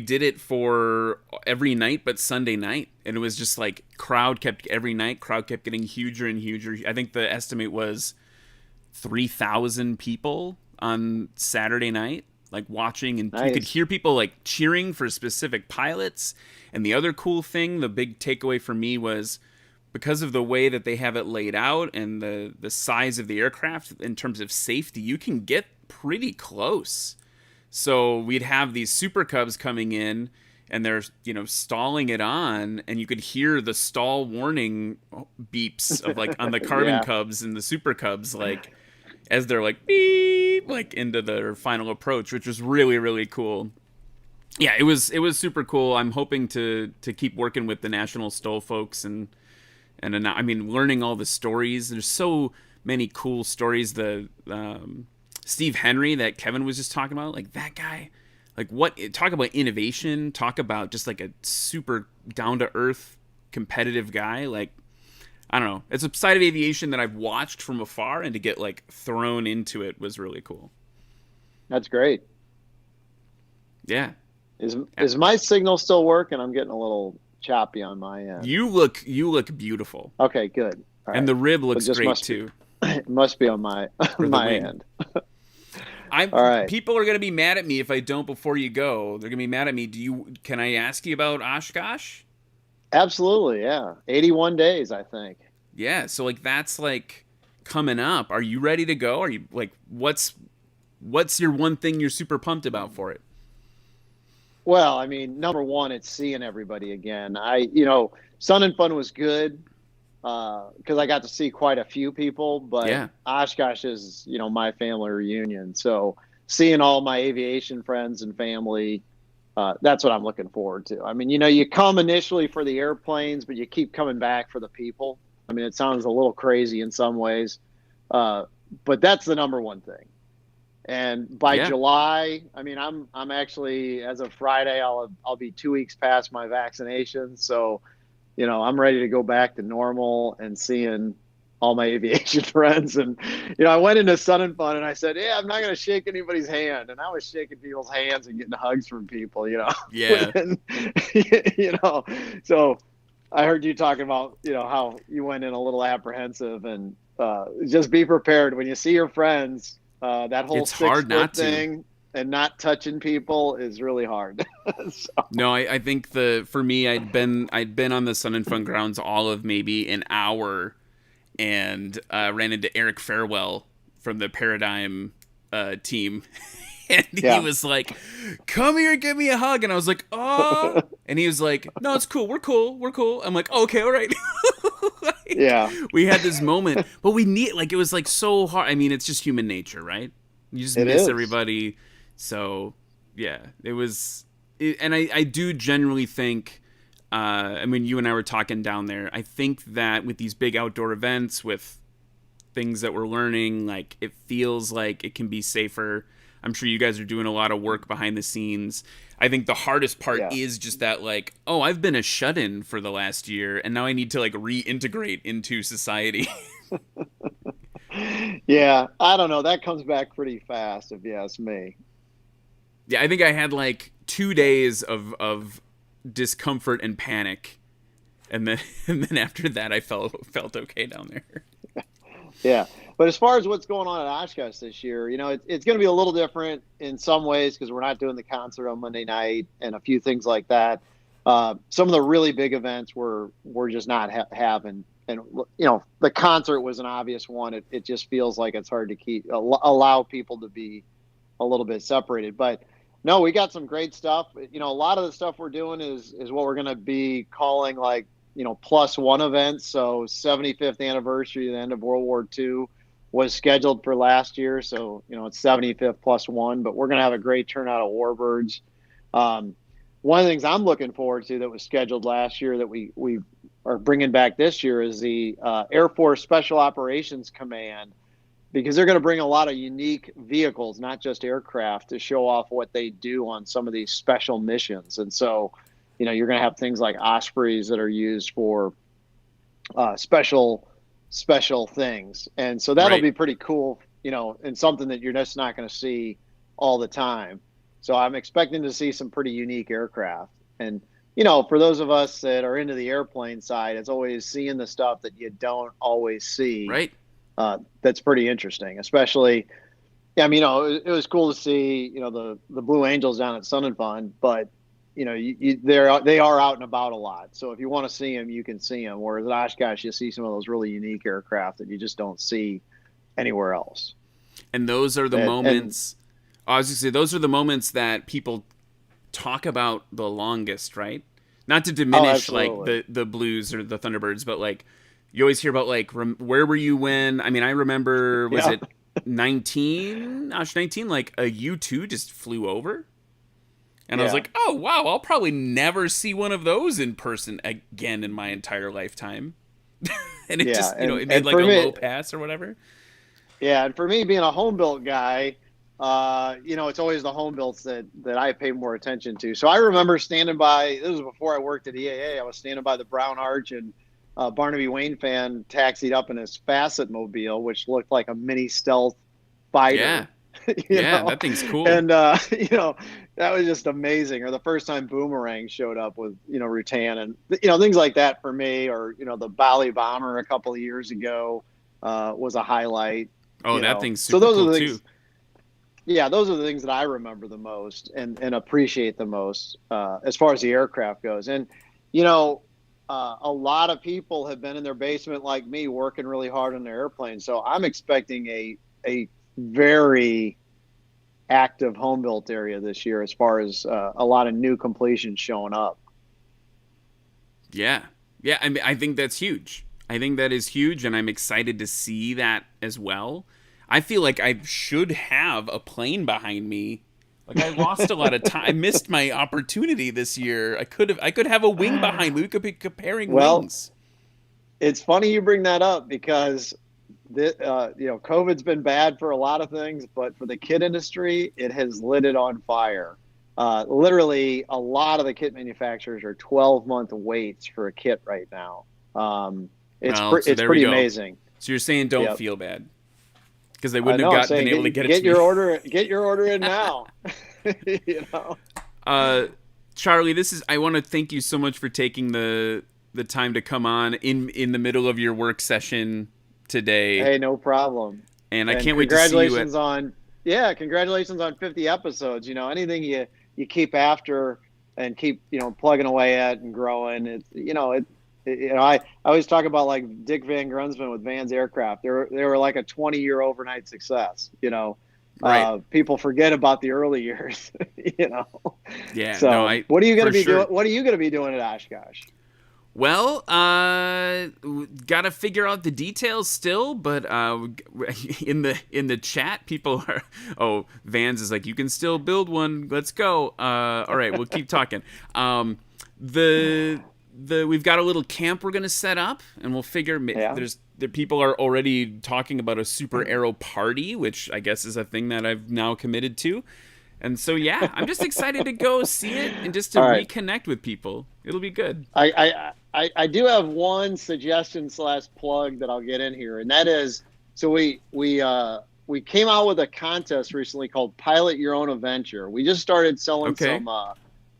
[SPEAKER 1] did it for every night but Sunday night, and it was just like crowd kept getting huger and huger. I think the estimate was 3,000 people on Saturday night, like watching, and you could hear people like cheering for specific pilots. And the other cool thing, the big takeaway for me, was because of the way that they have it laid out and the size of the aircraft in terms of safety, you can get pretty close. So we'd have these Super Cubs coming in, and they're stalling it on, and you could hear the stall warning beeps of like on the Carbon Cubs and the Super Cubs, like as they're like beep, like into their final approach, which was really, really cool. Yeah, it was super cool. I'm hoping to keep working with the National Stoll folks and learning all the stories. There's so many cool stories. The Steve Henry that Kevin was just talking about, like that guy, like talk about innovation, talk about just like a super down to earth competitive guy. Like, I don't know. It's a side of aviation that I've watched from afar, and to get like thrown into it was really cool.
[SPEAKER 6] That's great.
[SPEAKER 1] Yeah.
[SPEAKER 6] Is my signal still working? I'm getting a little choppy on my end.
[SPEAKER 1] You look beautiful.
[SPEAKER 6] Okay, good. All
[SPEAKER 1] and
[SPEAKER 6] right.
[SPEAKER 1] the rib looks great too.
[SPEAKER 6] It must be on my end.
[SPEAKER 1] All right. People are going to be mad at me if I don't before you go. They're going to be mad at me. Can I ask you about Oshkosh?
[SPEAKER 6] Absolutely, yeah. 81 days, I think.
[SPEAKER 1] Yeah, so like that's like coming up. Are you ready to go? Are you like what's your one thing you're super pumped about for it?
[SPEAKER 6] Well, I mean, number one, it's seeing everybody again. Sun and Fun was good because I got to see quite a few people, but Oshkosh is, my family reunion. So seeing all my aviation friends and family, that's what I'm looking forward to. I mean, you come initially for the airplanes, but you keep coming back for the people. I mean, it sounds a little crazy in some ways, but that's the number one thing. And by July, I mean, I'm actually, as of Friday, I'll be 2 weeks past my vaccination. So, I'm ready to go back to normal and seeing all my aviation friends. And, I went into Sun and Fun and I said, I'm not going to shake anybody's hand. And I was shaking people's hands and getting hugs from people,
[SPEAKER 1] Yeah.
[SPEAKER 6] And, so I heard you talking about, how you went in a little apprehensive, and just be prepared when you see your friends. That whole
[SPEAKER 1] it's hard not
[SPEAKER 6] thing and not touching people is really hard. So.
[SPEAKER 1] No, I think for me, I'd been on the Sun and Fun grounds all of maybe an hour, and ran into Eric Farewell from the Paradigm team. And he was like, come here, give me a hug. And I was like, oh. And he was like, no, it's cool. We're cool. I'm like, okay, all right. We had this moment, but we need, like, it was like so hard. I mean, it's just human nature, right? You just miss everybody. So yeah, it was, and I do generally think, I mean, you and I were talking down there. I think that with these big outdoor events, with things that we're learning, like, it feels like it can be safer. I'm sure you guys are doing a lot of work behind the scenes. I think the hardest part is just that, like, oh, I've been a shut-in for the last year, and now I need to, like, reintegrate into society.
[SPEAKER 6] Yeah, I don't know. That comes back pretty fast, if you ask me.
[SPEAKER 1] Yeah, I think I had, like, 2 days of discomfort and panic, and then after that, I felt okay down there.
[SPEAKER 6] Yeah. But as far as what's going on at Oshkosh this year, it's going to be a little different in some ways because we're not doing the concert on Monday night and a few things like that. Some of the really big events we're just not having. And, the concert was an obvious one. It just feels like it's hard to allow people to be a little bit separated. But, no, we got some great stuff. A lot of the stuff we're doing is what we're going to be calling like, +1 events. So 75th anniversary of the end of World War II was scheduled for last year. So, it's 75th +1. But we're going to have a great turnout of warbirds. One of the things I'm looking forward to that was scheduled last year that we are bringing back this year is the Air Force Special Operations Command, because they're going to bring a lot of unique vehicles, not just aircraft, to show off what they do on some of these special missions. And so, you're going to have things like Ospreys that are used for special things. And so that'll be pretty cool, and something that you're just not going to see all the time. So I'm expecting to see some pretty unique aircraft. And, for those of us that are into the airplane side, it's always seeing the stuff that you don't always see.
[SPEAKER 1] Right.
[SPEAKER 6] That's pretty interesting, especially, it was cool to see, the Blue Angels down at Sun and Fun, but, they are out and about a lot. So if you want to see them, you can see them. Whereas at Oshkosh, you see some of those really unique aircraft that you just don't see anywhere else.
[SPEAKER 1] And those are the moments. I was going to say, those are the moments that people talk about the longest, right? Not to diminish like the Blues or the Thunderbirds, but like you always hear about like where were you when? I mean, I remember it 19? Osh 19, like a U-2 just flew over. And I was like, oh, wow, I'll probably never see one of those in person again in my entire lifetime. And it just, it made like a low pass or whatever.
[SPEAKER 6] Yeah, and for me, being a home-built guy, it's always the home-builts that I pay more attention to. So I remember standing by, this was before I worked at EAA, I was standing by the Brown Arch, and Barnaby Wayne fan taxied up in his Facet mobile, which looked like a mini stealth fighter.
[SPEAKER 1] Yeah. Yeah, that thing's cool.
[SPEAKER 6] And, that was just amazing. Or the first time Boomerang showed up with, Rutan and, things like that for me. Or, the Bali Bomber a couple of years ago was a highlight.
[SPEAKER 1] Oh, that thing's super cool, too.
[SPEAKER 6] Yeah, those are the things that I remember the most and appreciate the most as far as the aircraft goes. And, a lot of people have been in their basement like me working really hard on their airplane. So I'm expecting a very active home built area this year as far as a lot of new completions showing up.
[SPEAKER 1] Yeah. Yeah. I mean, I think that's huge. I think that is huge. And I'm excited to see that as well. I feel like I should have a plane behind me. Like I lost a lot of time. I missed my opportunity this year. I could have a wing behind me. We could be comparing wings.
[SPEAKER 6] It's funny you bring that up because COVID's been bad for a lot of things, but for the kit industry, it has lit it on fire. Literally, a lot of the kit manufacturers are 12-month waits for a kit right now. It's pretty amazing.
[SPEAKER 1] So you're saying don't feel bad because they wouldn't have been able to get it to
[SPEAKER 6] your order. Get your order in now.
[SPEAKER 1] Charlie, I want to thank you so much for taking the time to come on in the middle of your work session today.
[SPEAKER 6] Hey, no problem.
[SPEAKER 1] And I can't wait to see you.
[SPEAKER 6] Congratulations on 50 episodes. Anything you keep after and keep plugging away at and growing. I always talk about like Dick Van Grunsman with Van's Aircraft. They were like a 20-year overnight success. Right. People forget about the early years.
[SPEAKER 1] Yeah.
[SPEAKER 6] So what are you going to be doing? What are you going to be doing at Oshkosh?
[SPEAKER 1] Well, got to figure out the details still, but in the chat, people are, Vans is like, you can still build one. Let's go. All right, we'll keep talking. We've got a little camp we're gonna set up, and we'll figure. The people are already talking about a SuperAero party, which I guess is a thing that I've now committed to. And so, yeah, I'm just excited to go see it and just to reconnect with people. It'll be good.
[SPEAKER 6] I do have one suggestion / plug that I'll get in here, and that is, so we came out with a contest recently called Pilot Your Own Adventure. We just started selling some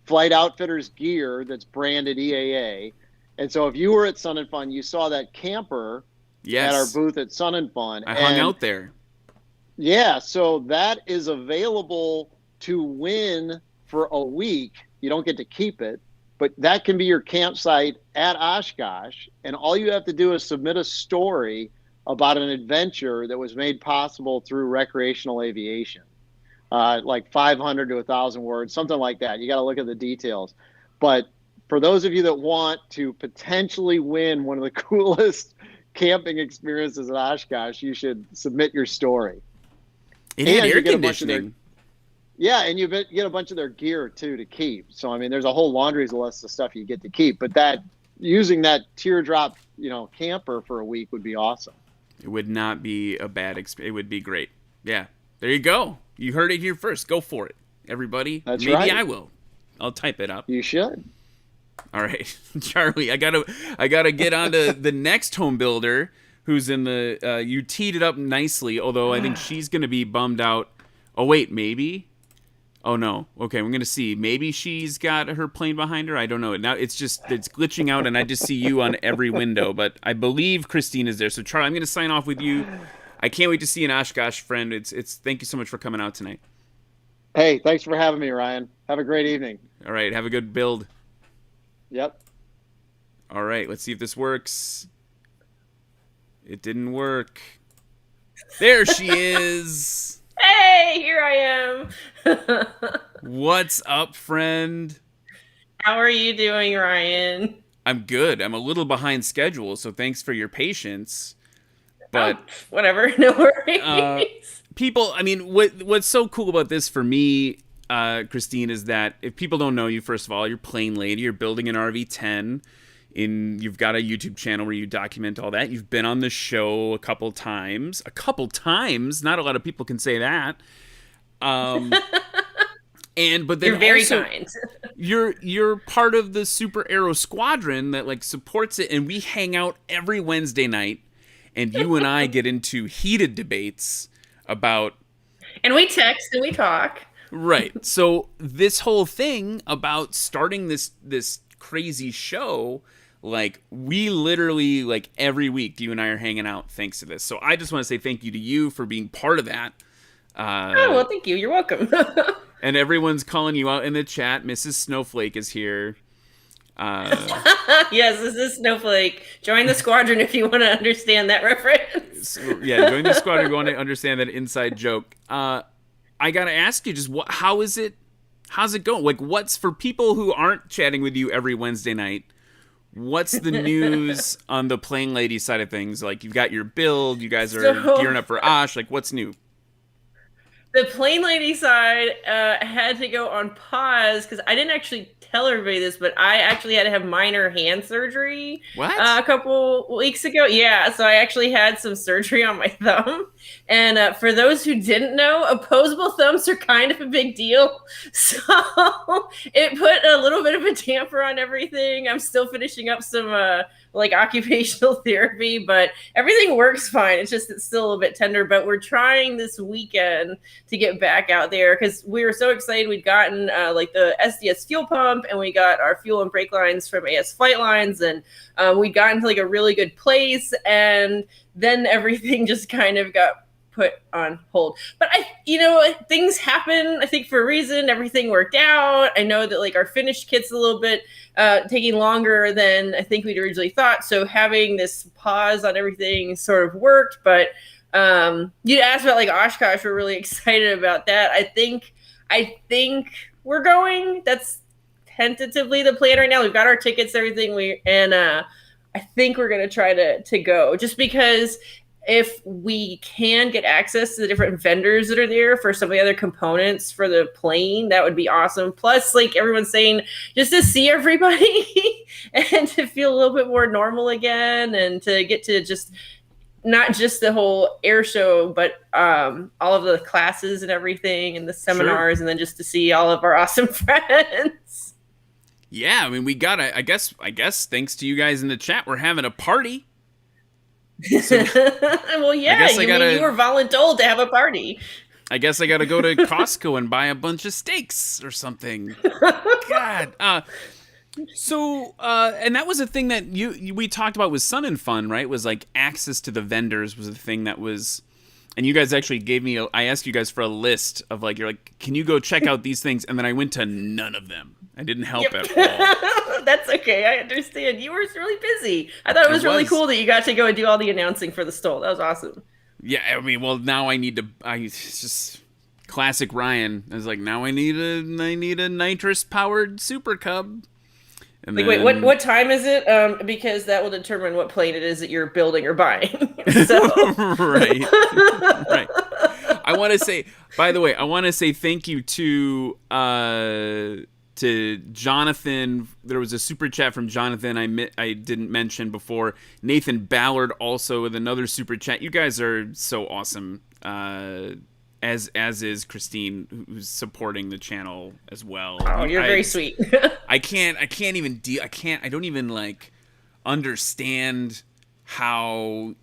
[SPEAKER 6] Flight Outfitters gear that's branded EAA, And so if you were at Sun and Fun, you saw that camper
[SPEAKER 1] Yes.
[SPEAKER 6] at our booth at Sun and Fun.
[SPEAKER 1] I hung out there.
[SPEAKER 6] Yeah, so that is available to win for a week. You don't get to keep it, but that can be your campsite at Oshkosh. And all you have to do is submit a story about an adventure that was made possible through recreational aviation. Like 500 to 1,000 words, something like that. You got to look at the details. But for those of you that want to potentially win one of the coolest camping experiences at Oshkosh, you should submit your story.
[SPEAKER 1] It had air conditioning.
[SPEAKER 6] Yeah, and you get a bunch of their gear too to keep. So I mean, there's a whole laundry list of stuff you get to keep. But that using that teardrop, camper for a week would be awesome.
[SPEAKER 1] It would not be a bad experience. It would be great. Yeah, there you go. You heard it here first. Go for it, everybody.
[SPEAKER 6] That's
[SPEAKER 1] Maybe
[SPEAKER 6] right.
[SPEAKER 1] I will. I'll type it up.
[SPEAKER 6] You should.
[SPEAKER 1] All right, Charlie. I gotta get on to the next home builder who's in the. You teed it up nicely, although I think she's gonna be bummed out. Oh wait, maybe. Oh no. Okay, we're gonna see. Maybe she's got her plane behind her. I don't know. Now it's glitching out, and I just see you on every window. But I believe Christine is there. So Charlie, I'm gonna sign off with you. I can't wait to see an Oshkosh friend. It's thank you so much for coming out tonight.
[SPEAKER 6] Hey, thanks for having me, Ryan. Have a great evening.
[SPEAKER 1] All right, have a good build.
[SPEAKER 6] Yep.
[SPEAKER 1] All right, let's see if this works. It didn't work. There she is.
[SPEAKER 5] Hey, here I am.
[SPEAKER 1] What's up, friend?
[SPEAKER 5] How are you doing, Ryan?
[SPEAKER 1] I'm good. I'm a little behind schedule, so thanks for your patience. But
[SPEAKER 5] whatever, no worries.
[SPEAKER 1] People, I mean, what's so cool about this for me, Christine, is that if people don't know you, first of all, you're plane lady. You're building an RV-10. You've got a YouTube channel where you document all that. You've been on the show a couple times. Not a lot of people can say that. But then
[SPEAKER 5] you're very
[SPEAKER 1] also,
[SPEAKER 5] kind.
[SPEAKER 1] you're part of the SuperAero Squadron that supports it, and we hang out every Wednesday night, and you and I get into heated debates about.
[SPEAKER 5] And we text and we talk.
[SPEAKER 1] Right. So this whole thing about starting this crazy show. We literally, every week, you and I are hanging out thanks to this. So I just want to say thank you to you for being part of that.
[SPEAKER 5] Well, thank you. You're welcome.
[SPEAKER 1] And everyone's calling you out in the chat. Mrs. Snowflake is here.
[SPEAKER 5] Yes, this is Snowflake. Join the Squadron if you want to understand that reference.
[SPEAKER 1] Yeah, join the Squadron if you want to understand that inside joke. I got to ask you, how's it going? What's, for people who aren't chatting with you every Wednesday night, what's the news on the plane lady side of things? You've got your build, you guys are gearing up for Osh. What's new?
[SPEAKER 5] The plane lady side had to go on pause because I didn't actually tell everybody this, but I actually had to have minor hand surgery a couple weeks ago. Yeah, so I actually had some surgery on my thumb. And for those who didn't know, opposable thumbs are kind of a big deal. So it put a little bit of a damper on everything. I'm still finishing up some occupational therapy, but everything works fine. It's still a little bit tender, but we're trying this weekend to get back out there because we were so excited. We'd gotten the SDS fuel pump, and we got our fuel and brake lines from AS Flight Lines, and we'd gotten to a really good place, and then everything just kind of got put on hold. But things happen, I think, for a reason. Everything worked out. I know that our finished kit's a little bit taking longer than I think we'd originally thought. So having this pause on everything sort of worked. But you asked about Oshkosh. We're really excited about that. I think we're going. That's tentatively the plan right now. We've got our tickets, everything. I think we're going to try to go, just because if we can get access to the different vendors that are there for some of the other components for the plane, that would be awesome. Plus, everyone's saying, just to see everybody and to feel a little bit more normal again, and to get to just not just the whole air show, but all of the classes and everything and the seminars,
[SPEAKER 1] Sure.
[SPEAKER 5] And then just to see all of our awesome friends.
[SPEAKER 1] Yeah, I mean, we got I guess thanks to you guys in the chat, we're having a party. So,
[SPEAKER 5] well, yeah, you were voluntold to have a party.
[SPEAKER 1] I guess I gotta go to Costco and buy a bunch of steaks or something. God. So, and that was a thing that we talked about with Sun and Fun, right? Was like access to the vendors was a thing that was, and you guys actually gave me, I asked you guys for a list of like, you're like, can you go check out these things? And then I went to none of them. I didn't help at all.
[SPEAKER 5] That's okay. I understand. You were really busy. I thought it was really cool that you got to go and do all the announcing for the stole. That was awesome.
[SPEAKER 1] Yeah, I mean, well, now it's just classic Ryan. I was like, now I need a nitrous powered Super Cub. And
[SPEAKER 5] like,
[SPEAKER 1] then,
[SPEAKER 5] wait, what time is it? Because that will determine what plane it is that you're building or buying. So.
[SPEAKER 1] Right. I want to say, by the way, thank you to Jonathan. There was a super chat from Jonathan I didn't mention before. Nathan Ballard also with another super chat. You guys are so awesome. As is Christine, who's supporting the channel as well.
[SPEAKER 5] Oh, you're very sweet.
[SPEAKER 1] I don't even like understand how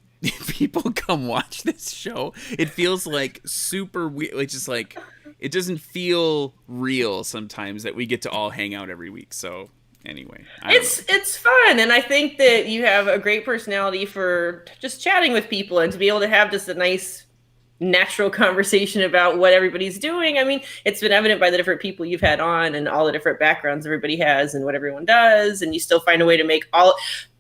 [SPEAKER 1] people come watch this show. It feels like super weird. Like just like it doesn't feel real sometimes that we get to all hang out every week. So anyway,
[SPEAKER 5] it's fun, and I think that you have a great personality for just chatting with people and to be able to have just a nice natural conversation about what everybody's doing. I mean, it's been evident by the different people you've had on and all the different backgrounds everybody has and what everyone does, and you still find a way to make all.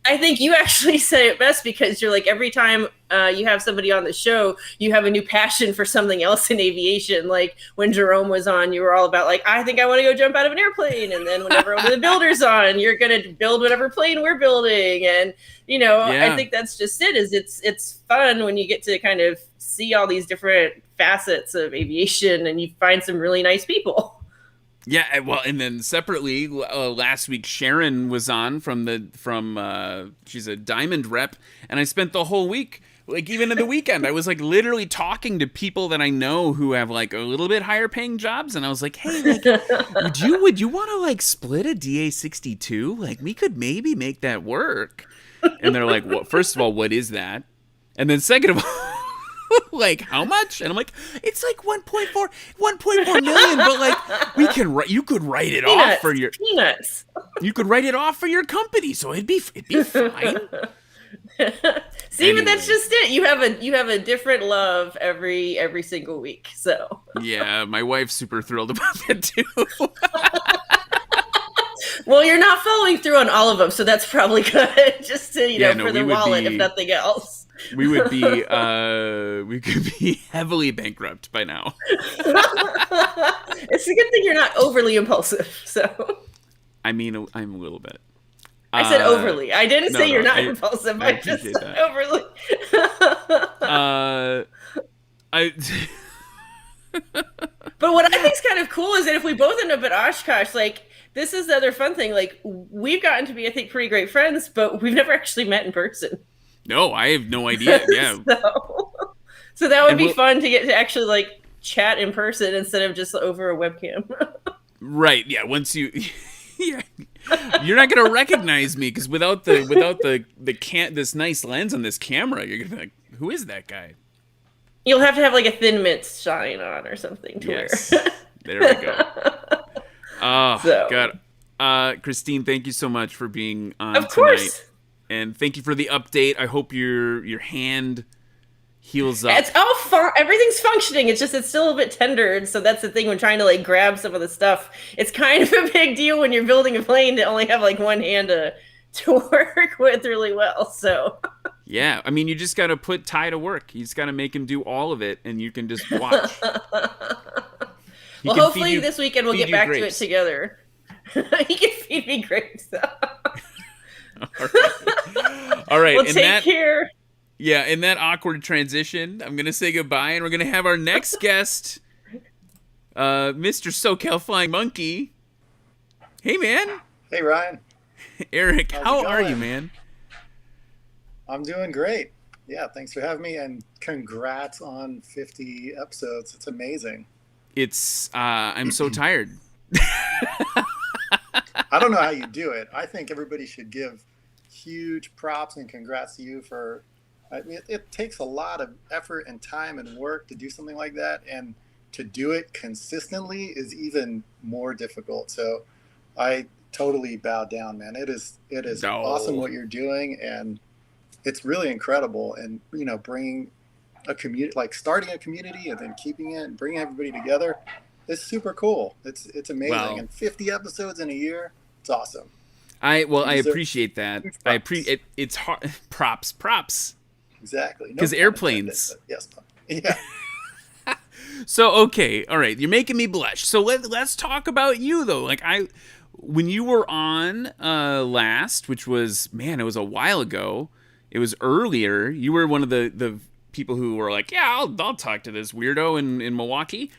[SPEAKER 5] I think you actually said it best because you're like, every time you have somebody on the show, you have a new passion for something else in aviation. Like when Jerome was on, you were all about like, I think I want to go jump out of an airplane. And then whenever one of the builders on, you're going to build whatever plane we're building. And, you know, I think that's just it, is it's fun when you get to kind of see all these different facets of aviation and you find some really nice people.
[SPEAKER 1] Yeah, well, and then separately, last week Sharon was on from she's a Diamond rep, and I spent the whole week, like even in the weekend, I was like literally talking to people that I know who have like a little bit higher paying jobs, and I was like, hey, like, would you want to like split a DA-62? Like we could maybe make that work. And they're like, well, first of all, what is that? And then second of all, like how much? And I'm like, it's like 1.4 million, but like you could write it off for your
[SPEAKER 5] peanuts.
[SPEAKER 1] You could write it off for your company, so it'd be fine.
[SPEAKER 5] See, but that's just it. You have a different love every single week. So
[SPEAKER 1] yeah, my wife's super thrilled about it too.
[SPEAKER 5] Well, you're not following through on all of them, so that's probably good. Just to for the wallet, if nothing else.
[SPEAKER 1] We would be we could be heavily bankrupt by now.
[SPEAKER 5] It's a good thing you're not overly impulsive. So
[SPEAKER 1] I mean, I'm a little bit.
[SPEAKER 5] I said overly. I didn't say you're not impulsive. I just said overly. But what I think is kind of cool is that if we both end up at Oshkosh, like, this is the other fun thing. Like, we've gotten to be, I think, pretty great friends, but we've never actually met in person.
[SPEAKER 1] No, I have no idea. Yeah.
[SPEAKER 5] So that would be fun to get to actually like chat in person instead of just over a webcam.
[SPEAKER 1] Right. Yeah. Once you, you're not gonna recognize me because without this nice lens on this camera, you're gonna be like, who is that guy?
[SPEAKER 5] You'll have to have like a thin mint shine on or something to wear.
[SPEAKER 1] There we go. Oh God. Christine, thank you so much for being on
[SPEAKER 5] of course.
[SPEAKER 1] Tonight. And thank you for the update. I hope your hand heals up.
[SPEAKER 5] It's all everything's functioning. It's just it's still a bit tender, and so that's the thing when trying to like grab some of the stuff. It's kind of a big deal when you're building a plane to only have like one hand to work with really well. So
[SPEAKER 1] yeah, I mean, you just got to put Ty to work. You just got to make him do all of it, and you can just watch.
[SPEAKER 5] Well, hopefully this weekend we'll get back to it together. He can feed me grapes.
[SPEAKER 1] All right.
[SPEAKER 5] Well, take care.
[SPEAKER 1] Yeah, in that awkward transition, I'm going to say goodbye, and we're going to have our next guest, Mr. SoCal Flying Monkey. Hey, man.
[SPEAKER 7] Hey, Ryan.
[SPEAKER 1] Eric, how are you, man?
[SPEAKER 7] I'm doing great. Yeah, thanks for having me, and congrats on 50 episodes. It's amazing.
[SPEAKER 1] I'm so tired.
[SPEAKER 7] I don't know how you do it. I think everybody should give huge props and congrats to you for. I mean, it takes a lot of effort and time and work to do something like that, and to do it consistently is even more difficult. So, I totally bow down, man. It is awesome what you're doing, and it's really incredible. And bringing a community, like starting a community and then keeping it and bringing everybody together, it's super cool. It's amazing.
[SPEAKER 1] Wow.
[SPEAKER 7] And 50 episodes in a year, it's awesome.
[SPEAKER 1] I appreciate that. I appreciate it's hard. Props.
[SPEAKER 7] Exactly.
[SPEAKER 1] Because airplanes.
[SPEAKER 7] Yes. Yeah.
[SPEAKER 1] So okay, all right. You're making me blush. So let's talk about you though. Like when you were on last, which was, man, it was a while ago. It was earlier. You were one of the people who were like, yeah, I'll talk to this weirdo in Milwaukee.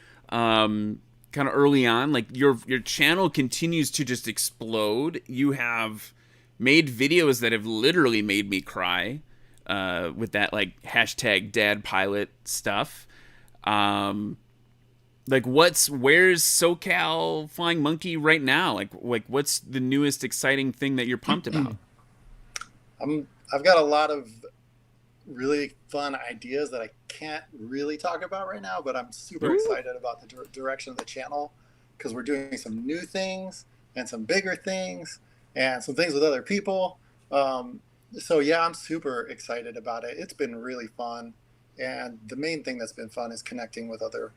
[SPEAKER 1] Kind of early on, like your channel continues to just explode. You have made videos that have literally made me cry with that like hashtag dad pilot stuff. Like where's SoCal Flying Monkey right now? Like what's the newest exciting thing that you're pumped about?
[SPEAKER 7] I've got a lot of really fun ideas that I can't really talk about right now, but I'm super excited about the direction of the channel, because we're doing some new things and some bigger things and some things with other people. So yeah, I'm super excited about it. It's been really fun. And the main thing that's been fun is connecting with other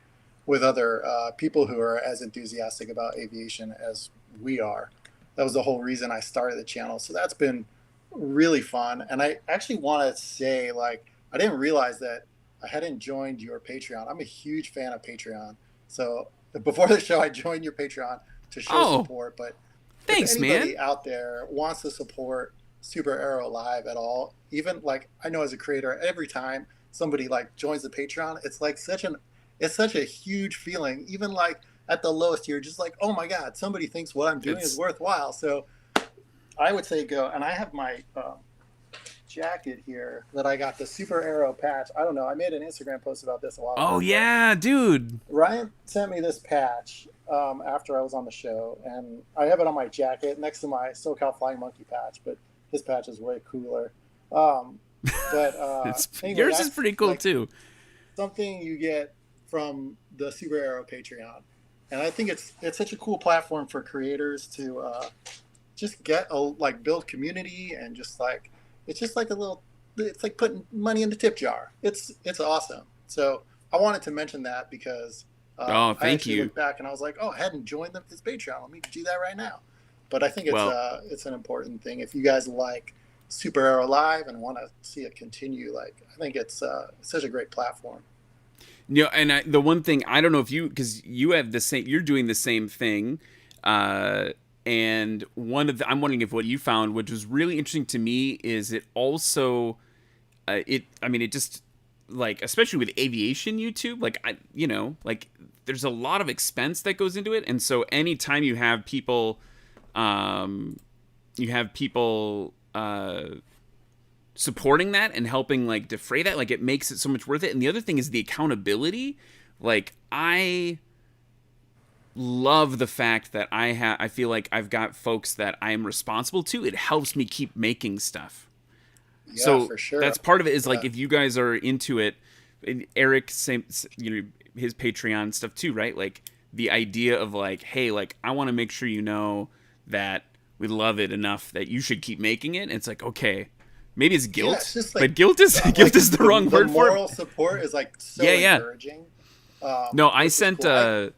[SPEAKER 7] people who are as enthusiastic about aviation as we are. That was the whole reason I started the channel. So that's been really fun. And I actually want to say, like, I didn't realize that I hadn't joined your Patreon. I'm a huge fan of Patreon. So before the show, I joined your Patreon to show support. But
[SPEAKER 1] thanks,
[SPEAKER 7] if anybody
[SPEAKER 1] man
[SPEAKER 7] out there wants to support SuperAero Live at all, even like I know as a creator, every time somebody like joins the Patreon, it's like such a huge feeling. Even like at the lowest, you're just like, oh my God, somebody thinks what I'm doing is worthwhile. So I would say go. And I have my jacket here that I got, the SuperAero patch. I don't know. I made an Instagram post about this a while ago.
[SPEAKER 1] Oh yeah, dude.
[SPEAKER 7] Ryan sent me this patch after I was on the show, and I have it on my jacket next to my SoCal Flying Monkey patch, but his patch is way cooler. But anyway,
[SPEAKER 1] yours is pretty cool too.
[SPEAKER 7] Something you get from the SuperAero Patreon, and I think it's such a cool platform for creators to just get build community, and just like it's just like it's like putting money in the tip jar. It's awesome. So I wanted to mention that because I actually looked back and I was like, I hadn't joined his Patreon. Let me do that right now. But I think it's an important thing if you guys like SuperAero Live and want to see it continue. Like, I think it's such a great platform.
[SPEAKER 1] And the one thing, I don't know if because you have you're doing the same thing. And I'm wondering if what you found, which was really interesting to me, is it also, it just like, especially with aviation YouTube, like there's a lot of expense that goes into it. And so anytime you have people, supporting that and helping like defray that, like it makes it so much worth it. And the other thing is the accountability. Like I love the fact that I feel like I've got folks that I am responsible to. It helps me keep making stuff.
[SPEAKER 7] Yeah,
[SPEAKER 1] so
[SPEAKER 7] for sure.
[SPEAKER 1] That's part of it is like, if you guys are into it, and Eric, same, his Patreon stuff too, right? Like the idea of like, hey, like I want to make sure you know that we love it enough that you should keep making it. And it's like, okay, maybe it's guilt,
[SPEAKER 7] it's just
[SPEAKER 1] but guilt is the wrong word for it.
[SPEAKER 7] Moral support is like so encouraging.
[SPEAKER 1] No, I sent cool.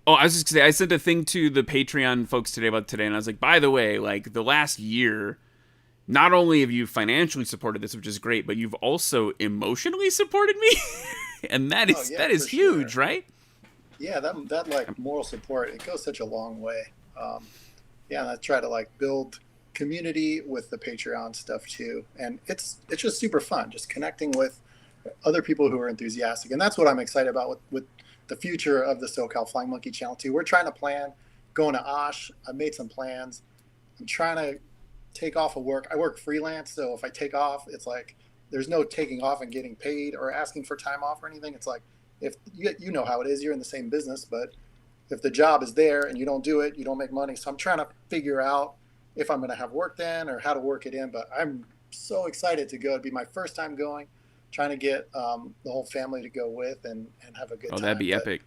[SPEAKER 1] I was just gonna say, I sent a thing to the Patreon folks today, and I was like, by the way, like the last year, not only have you financially supported this, which is great, but you've also emotionally supported me, and that is huge,
[SPEAKER 7] sure.
[SPEAKER 1] Right?
[SPEAKER 7] Yeah, that like moral support, it goes such a long way. And I try to like build community with the Patreon stuff too, and it's just super fun, just connecting with other people who are enthusiastic, and that's what I'm excited about with the future of the SoCal Flying Monkey channel too. We're trying to plan going to Osh. I made some plans. I'm trying to take off of work. I work freelance, so if I take off, it's like there's no taking off and getting paid or asking for time off or anything. It's like, if you know how it is, you're in the same business, but if the job is there and you don't do it, you don't make money. So I'm trying to figure out if I'm going to have work then or how to work it in. But I'm so excited to go. It'd be my first time going, trying to get the whole family to go with and have a good time.
[SPEAKER 1] Oh, that'd be epic.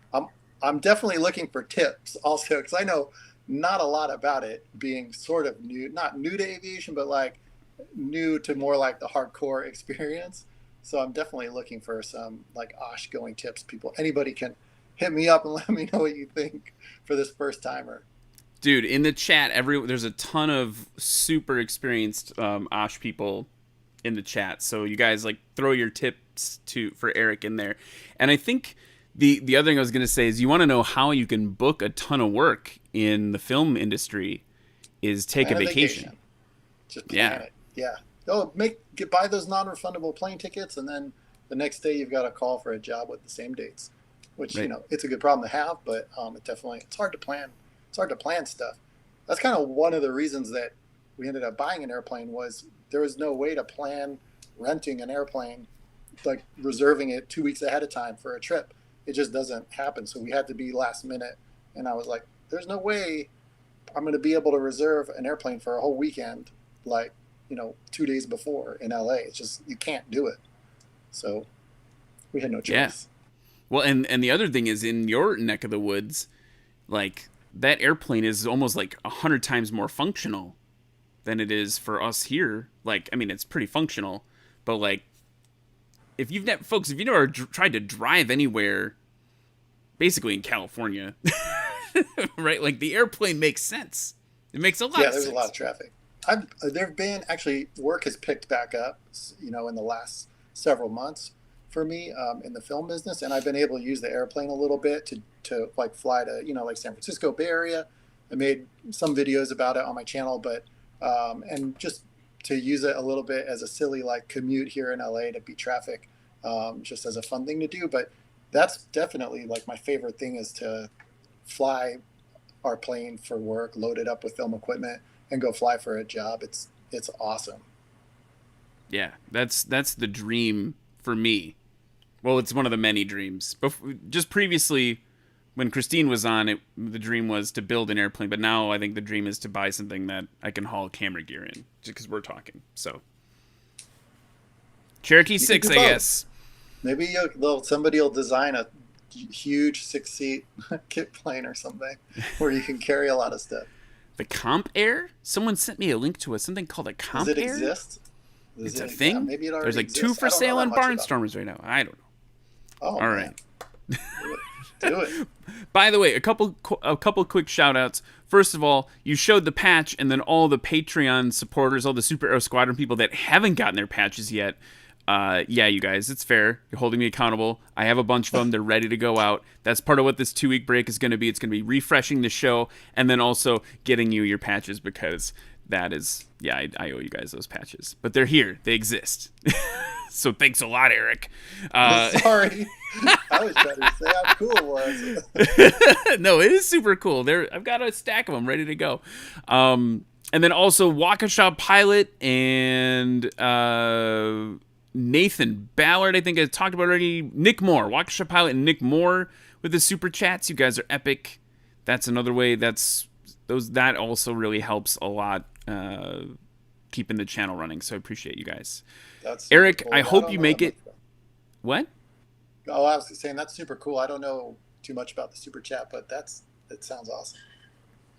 [SPEAKER 7] I'm definitely looking for tips also, because I know not a lot about it being sort of new, not new to aviation, but like new to more like the hardcore experience. So I'm definitely looking for some like Osh going tips. Anybody can hit me up and let me know what you think for this first timer.
[SPEAKER 1] Dude, in the chat, there's a ton of super experienced Osh people in the chat. So you guys like throw your tips for Eric in there. And I think the other thing I was going to say is you want to know how you can book a ton of work in the film industry is take a vacation.
[SPEAKER 7] Just plan it. Yeah. Oh, buy those non-refundable plane tickets, and then the next day you've got a call for a job with the same dates, which,
[SPEAKER 1] right.
[SPEAKER 7] It's a good problem to have, but it's hard to plan. It's hard to plan stuff. That's kind of one of the reasons that we ended up buying an airplane was there was no way to plan renting an airplane, like reserving it 2 weeks ahead of time for a trip. It just doesn't happen. So we had to be last minute. And I was like, there's no way I'm going to be able to reserve an airplane for a whole weekend, like, 2 days before in LA. It's just, you can't do it. So we had no choice.
[SPEAKER 1] Yeah. Well, and the other thing is in your neck of the woods, like that airplane is almost like 100 times more functional than it is for us here. Like, I mean, it's pretty functional, but like, if you've never tried to drive anywhere, basically in California, right? Like the airplane makes sense. It makes a lot of sense.
[SPEAKER 7] Yeah, there's a lot of traffic. There've been work has picked back up, in the last several months for me in the film business, and I've been able to use the airplane a little bit to like fly to like San Francisco Bay Area. I made some videos about it on my channel, but and just to use it a little bit as a silly like commute here in LA to beat traffic, just as a fun thing to do. But that's definitely like my favorite thing is to fly our plane for work, load it up with film equipment, and go fly for a job. It's awesome.
[SPEAKER 1] Yeah, that's the dream for me. Well, it's one of the many dreams. Just previously, when Christine was on, the dream was to build an airplane. But now I think the dream is to buy something that I can haul camera gear in, just because we're talking. So Cherokee 6, I guess.
[SPEAKER 7] Maybe somebody will design a huge 6-seat kit plane or something where you can carry a lot of stuff.
[SPEAKER 1] The Comp Air? Someone sent me a link to something called a Comp Air.
[SPEAKER 7] Does it exist?
[SPEAKER 1] It's a thing?
[SPEAKER 7] Yeah, maybe it already
[SPEAKER 1] There's like
[SPEAKER 7] exists.
[SPEAKER 1] 2 for sale in Barnstormers right now. I don't know.
[SPEAKER 7] Oh,
[SPEAKER 1] all right.
[SPEAKER 7] Do it.
[SPEAKER 1] By the way, a couple quick shout outs. First of all, you showed the patch, and then all the Patreon supporters, all the SuperAero Squadron people that haven't gotten their patches yet. Yeah, you guys, it's fair. You're holding me accountable. I have a bunch of them. They're ready to go out. That's part of what this 2-week break is going to be. It's going to be refreshing the show and then also getting you your patches because that is, I owe you guys those patches. But they're here. They exist. So thanks a lot, Eric.
[SPEAKER 7] Sorry. I was trying to say how cool it was.
[SPEAKER 1] No, it is super cool. I've got a stack of them ready to go. And then also Waukesha Pilot and Nathan Ballard, I think I talked about already. Nick Moore, Waukesha Pilot and Nick Moore with the super chats. You guys are epic. That's another way. That also really helps a lot keeping the channel running. So I appreciate you guys.
[SPEAKER 7] That's
[SPEAKER 1] Eric,
[SPEAKER 7] cool.
[SPEAKER 1] I hope you make it. What?
[SPEAKER 7] Oh, I was saying that's super cool. I don't know too much about the super chat, but it sounds awesome.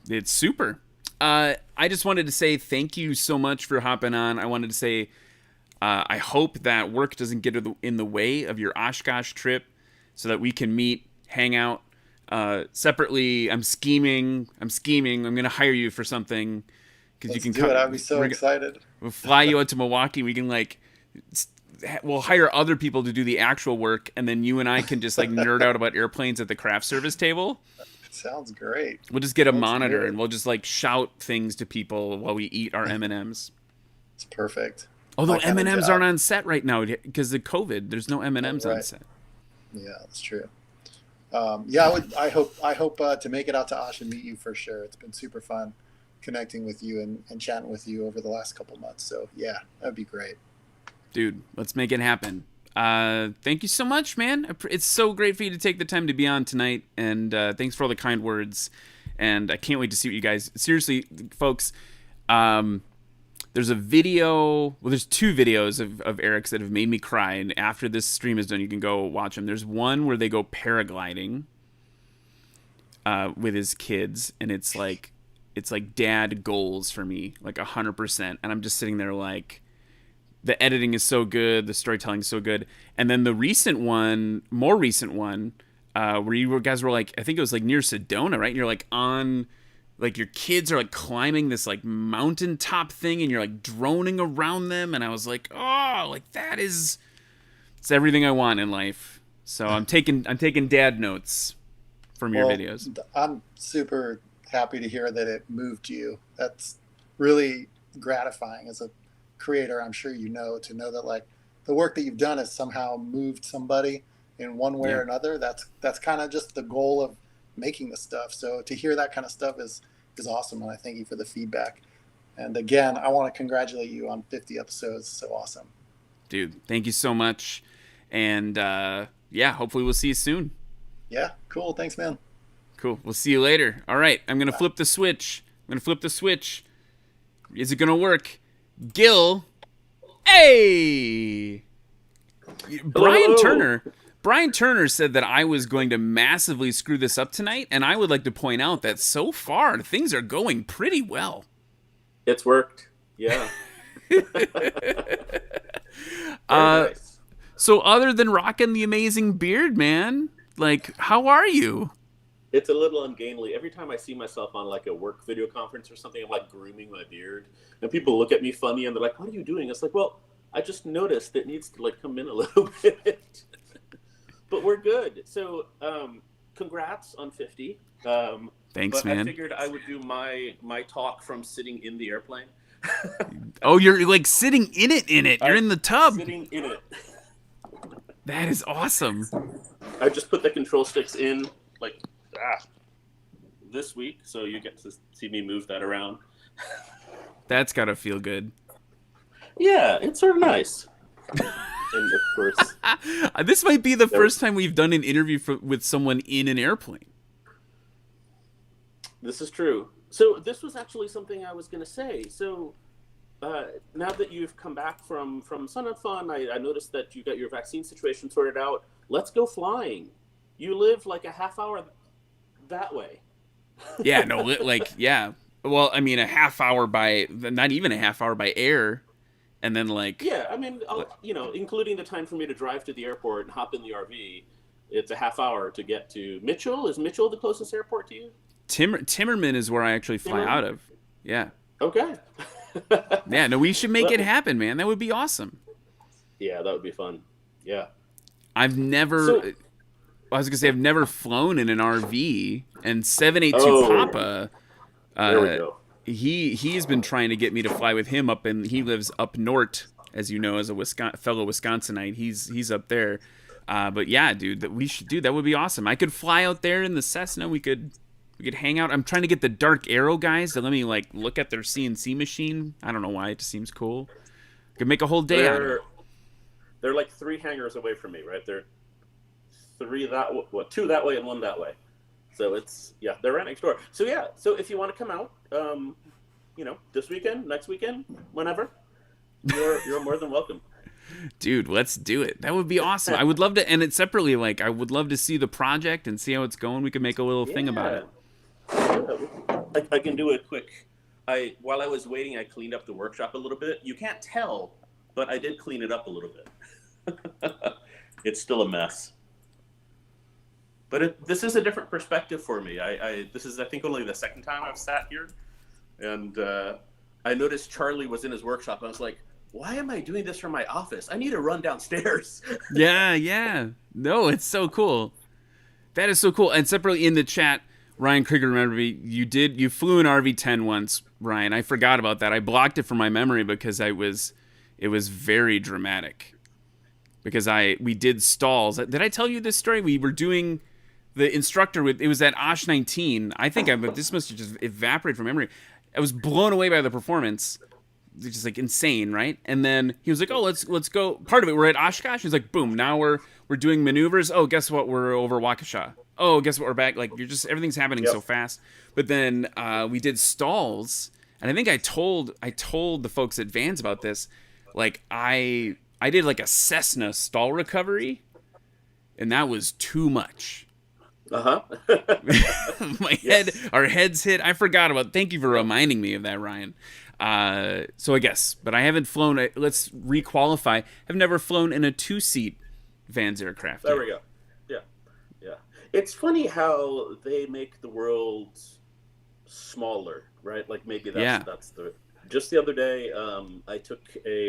[SPEAKER 1] It's super. I just wanted to say thank you so much for hopping on. I wanted to say I hope that work doesn't get in the way of your Oshkosh trip so that we can meet, hang out. Separately, I'm scheming. I'm going to hire you for something.
[SPEAKER 7] Let's you can do it. I'd be so excited.
[SPEAKER 1] We'll fly you out to Milwaukee. We can we'll hire other people to do the actual work, and then you and I can just nerd out about airplanes at the craft service table.
[SPEAKER 7] Sounds great.
[SPEAKER 1] We'll just get a monitor and we'll just shout things to people while we eat our M&Ms.
[SPEAKER 7] It's perfect.
[SPEAKER 1] Although M&Ms aren't on set right now because of COVID. There's no M&Ms on set.
[SPEAKER 7] Yeah, that's true. I hope to make it out to Osh and meet you for sure. It's been super fun connecting with you and chatting with you over the last couple months. So yeah, that'd be great.
[SPEAKER 1] Dude, let's make it happen. Thank you so much, man. It's so great for you to take the time to be on tonight, and thanks for all the kind words. And I can't wait to see what you guys. Seriously, folks. There's a video. Well, there's 2 videos of Eric's that have made me cry. And after this stream is done, you can go watch them. There's one where they go paragliding with his kids, and it's it's like dad goals for me, like 100%. And I'm just sitting there like, the editing is so good, the storytelling is so good. And then the more recent one, where you guys were like, I think it was like near Sedona, right? And you're like on, like your kids are like climbing this like mountaintop thing, and you're like droning around them. And I was like, oh, like it's everything I want in life. So I'm taking dad notes from your videos.
[SPEAKER 7] I'm super happy to hear that it moved you. That's really gratifying as a creator. I'm sure to know that like the work that you've done has somehow moved somebody in one way or another. That's kind of just the goal of making the stuff. So to hear that kind of stuff is awesome, and I thank you for the feedback. And again, I want to congratulate you on 50 episodes. So awesome,
[SPEAKER 1] dude. Thank you so much. And hopefully we'll see you soon.
[SPEAKER 7] Yeah, cool. Thanks, man.
[SPEAKER 1] Cool. We'll see you later. All right, I'm gonna flip the switch. Is it gonna work? Gil, hey! Brian Turner said that I was going to massively screw this up tonight, and I would like to point out that so far things are going pretty well.
[SPEAKER 8] It's worked, yeah.
[SPEAKER 1] Nice. So other than rocking the amazing beard, man, like, how are you?
[SPEAKER 8] It's a little ungainly. Every time I see myself on like a work video conference or something, I'm like grooming my beard, and people look at me funny and they're like, "What are you doing?" It's like, well, I just noticed it needs to like come in a little bit, but we're good. So, congrats on 50.
[SPEAKER 1] Thanks,
[SPEAKER 8] but
[SPEAKER 1] man.
[SPEAKER 8] I figured I would do my talk from sitting in the airplane.
[SPEAKER 1] Oh, you're like sitting in it. You're in the tub.
[SPEAKER 8] Sitting in it.
[SPEAKER 1] That is awesome.
[SPEAKER 8] I just put the control sticks in like this week, so you get to see me move that around.
[SPEAKER 1] That's gotta feel good.
[SPEAKER 8] Yeah, it's sort of nice. And of course,
[SPEAKER 1] this might be the first time we've done an interview with someone in an airplane.
[SPEAKER 8] This is true. So this was actually something I was going to say. So now that you've come back from Sun and Fun, I noticed that you got your vaccine situation sorted out. Let's go flying. You live like a half hour that way.
[SPEAKER 1] Yeah, no, yeah. Well, I mean, not even a half hour by air. And then
[SPEAKER 8] yeah, I mean, including the time for me to drive to the airport and hop in the RV, it's a half hour to get to Mitchell. Is Mitchell the closest airport to you?
[SPEAKER 1] Timmerman is where I actually fly out of. Yeah.
[SPEAKER 8] Okay.
[SPEAKER 1] Yeah, no, we should make it happen, man. That would be awesome.
[SPEAKER 8] Yeah, that would be fun. Yeah.
[SPEAKER 1] I've never flown in an RV, and 782 Papa.
[SPEAKER 8] There we go.
[SPEAKER 1] He's been trying to get me to fly with him he lives up north, as you know, as a fellow Wisconsinite. He's up there. But yeah, dude, that would be awesome. I could fly out there in the Cessna. We could hang out. I'm trying to get the Dark Arrow guys to let me look at their CNC machine. I don't know why, it just seems cool. Could make a whole day out of it.
[SPEAKER 8] They're like 3 hangars away from me, right? They're 2 that way and 1 that way. So they're right next door. So yeah, so if you want to come out, this weekend, next weekend, whenever, you're more than welcome.
[SPEAKER 1] Dude, let's do it. That would be awesome. I would love to, and it separately, I would love to see the project and see how it's going. We could make a little thing about it.
[SPEAKER 8] Yeah. I can do it quick. While I was waiting, I cleaned up the workshop a little bit. You can't tell, but I did clean it up a little bit. It's still a mess. But this is a different perspective for me. This is, I think, only the second time I've sat here. And I noticed Charlie was in his workshop. I was like, why am I doing this from my office? I need to run downstairs.
[SPEAKER 1] Yeah. No, it's so cool. That is so cool. And separately in the chat, Ryan Krueger, remember me, you flew an RV-10 once, Ryan. I forgot about that. I blocked it from my memory because it was very dramatic. Because we did stalls. Did I tell you this story? We were doing the instructor it was at Osh 19. I think this must have just evaporated from memory. I was blown away by the performance. It's just insane, right? And then he was like, "Oh, let's go." Part of it, we're at Oshkosh. He's like, "Boom! Now we're doing maneuvers. Oh, guess what? We're over Waukesha. Oh, guess what? We're back." Everything's happening so fast. But then we did stalls, and I think I told the folks at Vans about this. I did a Cessna stall recovery, and that was too much. Our heads hit. I forgot about. Thank you for reminding me of that, Ryan. So I guess, but I haven't flown. Let's requalify. I've never flown in a 2-seat Vans aircraft.
[SPEAKER 8] There we go. Yeah. It's funny how they make the world smaller, right? Like maybe that's the. Just the other day, I took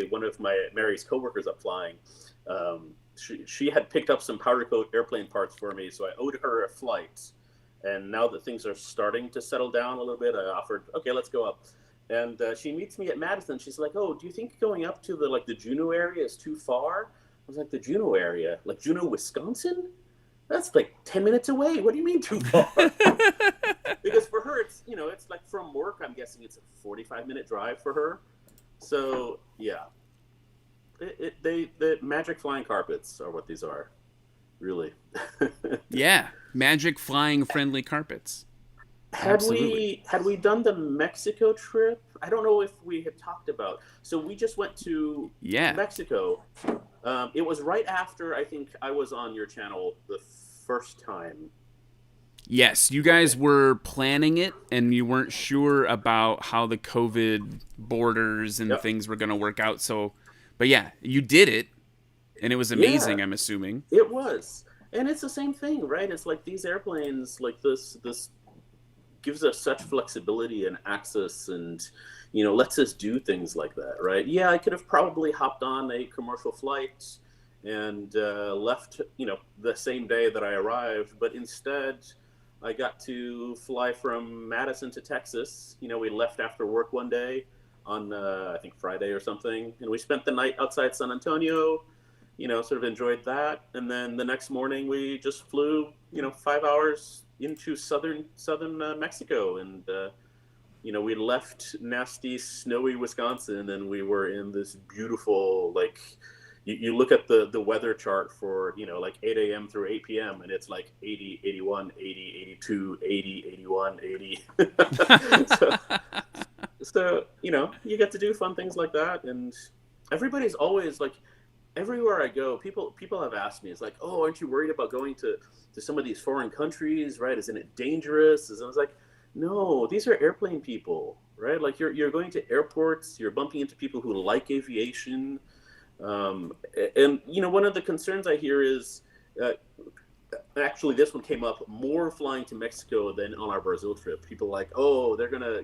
[SPEAKER 8] one of Mary's coworkers up flying. She had picked up some powder coat airplane parts for me, so I owed her a flight. And now that things are starting to settle down a little bit, I offered, okay, let's go up. And she meets me at Madison. She's like, oh, do you think going up to the Juneau area is too far? I was like, the Juneau area? Like Juneau, Wisconsin? That's like 10 minutes away. What do you mean too far? Because for her, it's like from work, I'm guessing it's a 45-minute drive for her. So, yeah. The magic flying carpets are what these are, really.
[SPEAKER 1] Yeah, magic flying friendly carpets.
[SPEAKER 8] Had we done the Mexico trip? I don't know if we had talked about. So we just went to Mexico. It was right after I think I was on your channel the first time.
[SPEAKER 1] Yes, you guys were planning it, and you weren't sure about how the COVID borders and things were going to work out. So. But yeah, you did it, and it was amazing, I'm assuming.
[SPEAKER 8] It was. And it's the same thing, right? It's like these airplanes, like this gives us such flexibility and access and, lets us do things like that, right? Yeah, I could have probably hopped on a commercial flight and left, the same day that I arrived. But instead, I got to fly from Madison to Texas. We left after work one day on I think Friday or something, and we spent the night outside San Antonio, sort of enjoyed that, and then the next morning we just flew 5 hours into southern Mexico, and we left nasty snowy Wisconsin, and we were in this beautiful, like, you look at the weather chart for 8 a.m. through 8 p.m. and it's like 80, 81, 80, 82, 80, 81, 80. So, you get to do fun things like that. And everybody's always like, everywhere I go, people have asked me, it's like, oh, aren't you worried about going to some of these foreign countries, right? Isn't it dangerous? And I was like, no, these are airplane people, right? Like you're going to airports, you're bumping into people who like aviation. And, one of the concerns I hear is, actually, this one came up more flying to Mexico than on our Brazil trip. People like, oh, they're gonna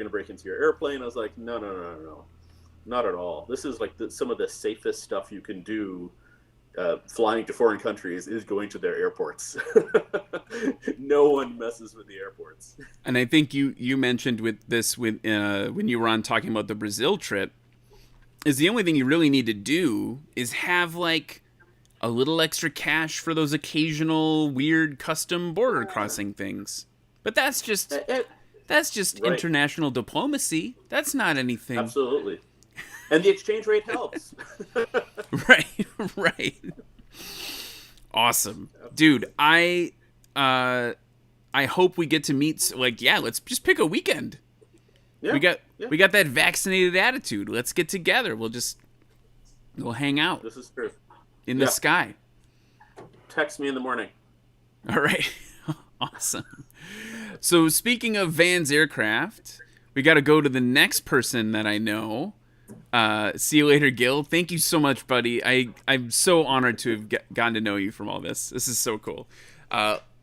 [SPEAKER 8] break into your airplane. I was like, no, not at all. This is like some of the safest stuff you can do. Flying to foreign countries is going to their airports. No one messes with the airports.
[SPEAKER 1] And I think you mentioned with this when you were on talking about the Brazil trip, is the only thing you really need to do is have like a little extra cash for those occasional weird custom border crossing things. But that's just
[SPEAKER 8] right.
[SPEAKER 1] International diplomacy. That's not anything.
[SPEAKER 8] Absolutely. And the exchange rate helps.
[SPEAKER 1] Right. Awesome. Dude, I hope we get to meet, let's just pick a weekend. Yeah, we got that vaccinated attitude. Let's get together. We'll hang out.
[SPEAKER 8] This is true.
[SPEAKER 1] In the sky.
[SPEAKER 8] Text me in the morning.
[SPEAKER 1] All right. Awesome. So speaking of Vans aircraft, we got to go to the next person that I know. See you later, Gil. Thank you so much, buddy. I'm so honored to have gotten to know you from all this. This is so cool.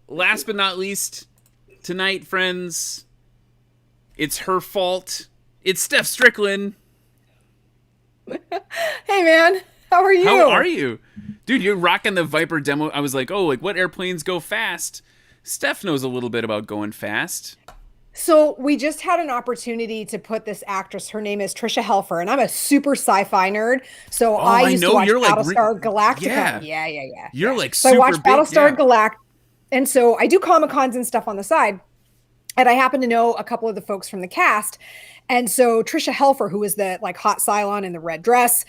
[SPEAKER 1] Last but not least, tonight, friends, it's her fault. It's Steph Strickland.
[SPEAKER 9] Hey, man. How are you?
[SPEAKER 1] How are you? Dude, you're rocking the Viper demo. I was like, what airplanes go fast? Steph knows a little bit about going fast.
[SPEAKER 9] So we just had an opportunity to put this actress, her name is Tricia Helfer, and I'm a super sci-fi nerd. So I used to watch Battlestar Galactica. Yeah.
[SPEAKER 1] You're like
[SPEAKER 9] so
[SPEAKER 1] super
[SPEAKER 9] I watch Battlestar Galactica. And so I do Comic-Cons and stuff on the side. And I happen to know a couple of the folks from the cast. And so Trisha Helfer, who is the like hot Cylon in the red dress,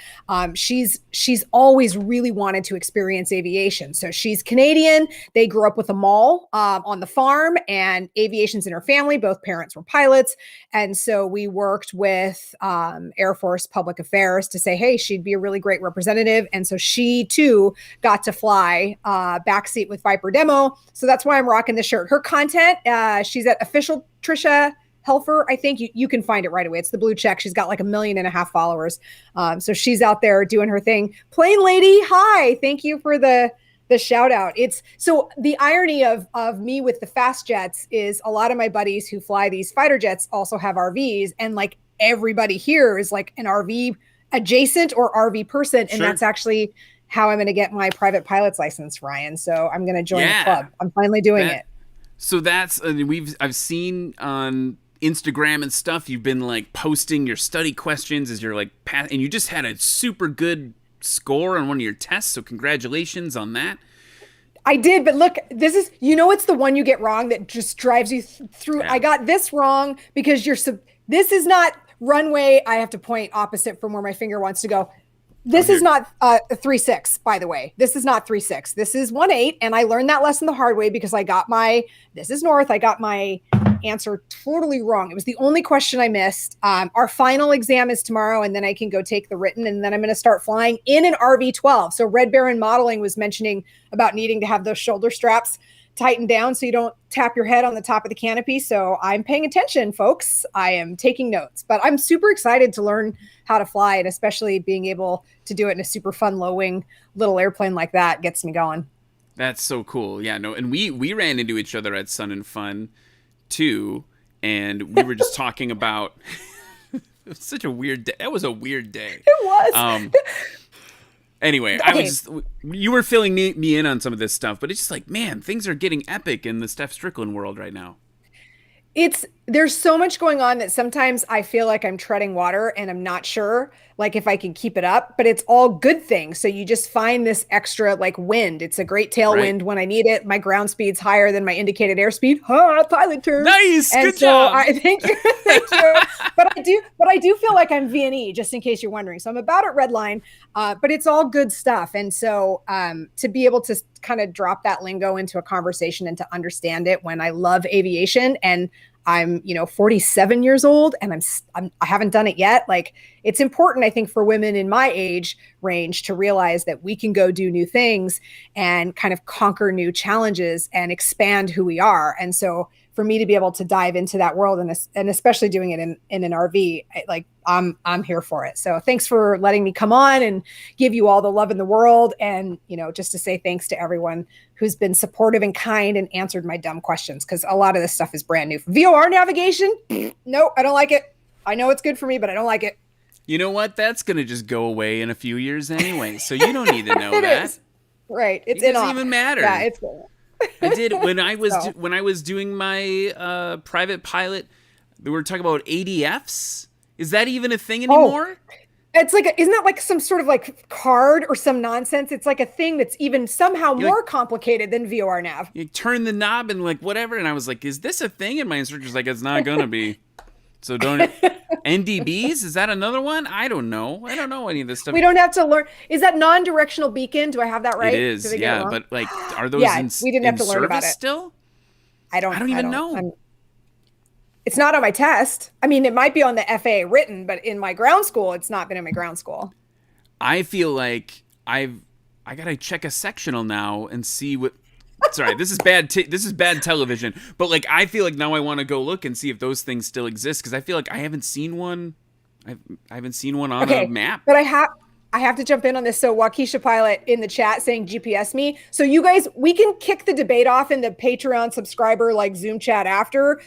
[SPEAKER 9] she's always really wanted to experience aviation. So she's Canadian. They grew up with a mall on the farm, and aviation's in her family. Both parents were pilots. And so we worked with Air Force Public Affairs to say, hey, she'd be a really great representative. And so she too got to fly backseat with Viper Demo. So that's why I'm rocking this shirt. Her content, she's at official Trisha Helfer. I think you can find it right away. It's the blue check. She's got like 1.5 million followers. So she's out there doing her thing. Plane Lady, hi. Thank you for the shout out. It's so the irony of me with the fast jets is a lot of my buddies who fly these fighter jets also have RVs, and like everybody here is like an RV adjacent or RV person. And that's actually how I'm going to get my private pilot's license, Ryan. So I'm going to join the club. I'm finally doing it.
[SPEAKER 1] So that's, I've seen on Instagram and stuff, you've been like posting your study questions as you're like, and you just had a super good score on one of your tests. So congratulations on that.
[SPEAKER 9] I did, but look, this is, it's the one you get wrong that just drives you through. Yeah. I got this wrong because this is not runway. I have to point opposite from where my finger wants to go. This is not a 3.6, by the way. This is not 3.6. This is 1.8. And I learned that lesson the hard way because I got this is north. I got my answer totally wrong. It was the only question I missed. Our final exam is tomorrow, and then I can go take the written, and then I'm going to start flying in an RV-12. So Red Baron Modeling was mentioning about needing to have those shoulder straps tightened down so you don't tap your head on the top of the canopy. So I'm paying attention, folks. I am taking notes, but I'm super excited to learn how to fly, and especially being able to do it in a super fun low wing little airplane like that gets me going.
[SPEAKER 1] That's so cool. Yeah, no, and we ran into each other at Sun and Fun too, and we were just talking about it was such a weird day. That was a weird day.
[SPEAKER 9] It was.
[SPEAKER 1] Anyway,
[SPEAKER 9] okay.
[SPEAKER 1] You were filling me in on some of this stuff, but it's just like, man, things are getting epic in the Steph Strickland world right now.
[SPEAKER 9] There's so much going on that sometimes I feel like I'm treading water and I'm not sure like if I can keep it up, but it's all good things. So you just find this extra like wind. It's a great tailwind when I need it. My ground speed's higher than my indicated airspeed. Pilot term.
[SPEAKER 1] Nice.
[SPEAKER 9] And
[SPEAKER 1] good job.
[SPEAKER 9] Thank you. Thank you. But I do feel like I'm V&E, just in case you're wondering. So I'm about at redline, but it's all good stuff. And so to be able to kind of drop that lingo into a conversation and to understand it when I love aviation, and I'm 47 years old and I haven't done it yet. Like, it's important, I think, for women in my age range to realize that we can go do new things and kind of conquer new challenges and expand who we are. And so for me to be able to dive into that world and especially doing it in an RV, I'm here for it. So thanks for letting me come on and give you all the love in the world. And, just to say thanks to everyone who's been supportive and kind and answered my dumb questions, because a lot of this stuff is brand new. VOR navigation? No, I don't like it. I know it's good for me, but I don't like it.
[SPEAKER 1] You know what? That's going to just go away in a few years anyway. So you don't need to know that.
[SPEAKER 9] Is. Right. It
[SPEAKER 1] doesn't even matter.
[SPEAKER 9] Yeah, it's
[SPEAKER 1] I did when I was doing my private pilot. We were talking about ADFs. Is that even a thing anymore?
[SPEAKER 9] It's like, isn't that like some sort of like card or some nonsense? It's like a thing that's even somehow more complicated than VOR nav.
[SPEAKER 1] You turn the knob and like whatever, and I was like, "Is this a thing?" And my instructor's like, "It's not gonna be." So don't. NDBs, is that another one? I don't know any of this stuff.
[SPEAKER 9] We don't have to learn. Is that non-directional beacon? Do I have that right?
[SPEAKER 1] It is. Yeah, but like, are those?
[SPEAKER 9] We didn't have to learn about it
[SPEAKER 1] still.
[SPEAKER 9] I don't
[SPEAKER 1] even know.
[SPEAKER 9] It's not on my test. I mean, it might be on the FAA written, but in my ground school, it's not been in my ground school.
[SPEAKER 1] I feel like I gotta check a sectional now and see what. Sorry, this is bad. This is bad television. But like, I feel like now I want to go look and see if those things still exist, because I feel like I haven't seen one. I haven't seen one on a map.
[SPEAKER 9] But I have to jump in on this. So Waukesha Pilot in the chat saying GPS me. So you guys, we can kick the debate off in the Patreon subscriber like Zoom chat after,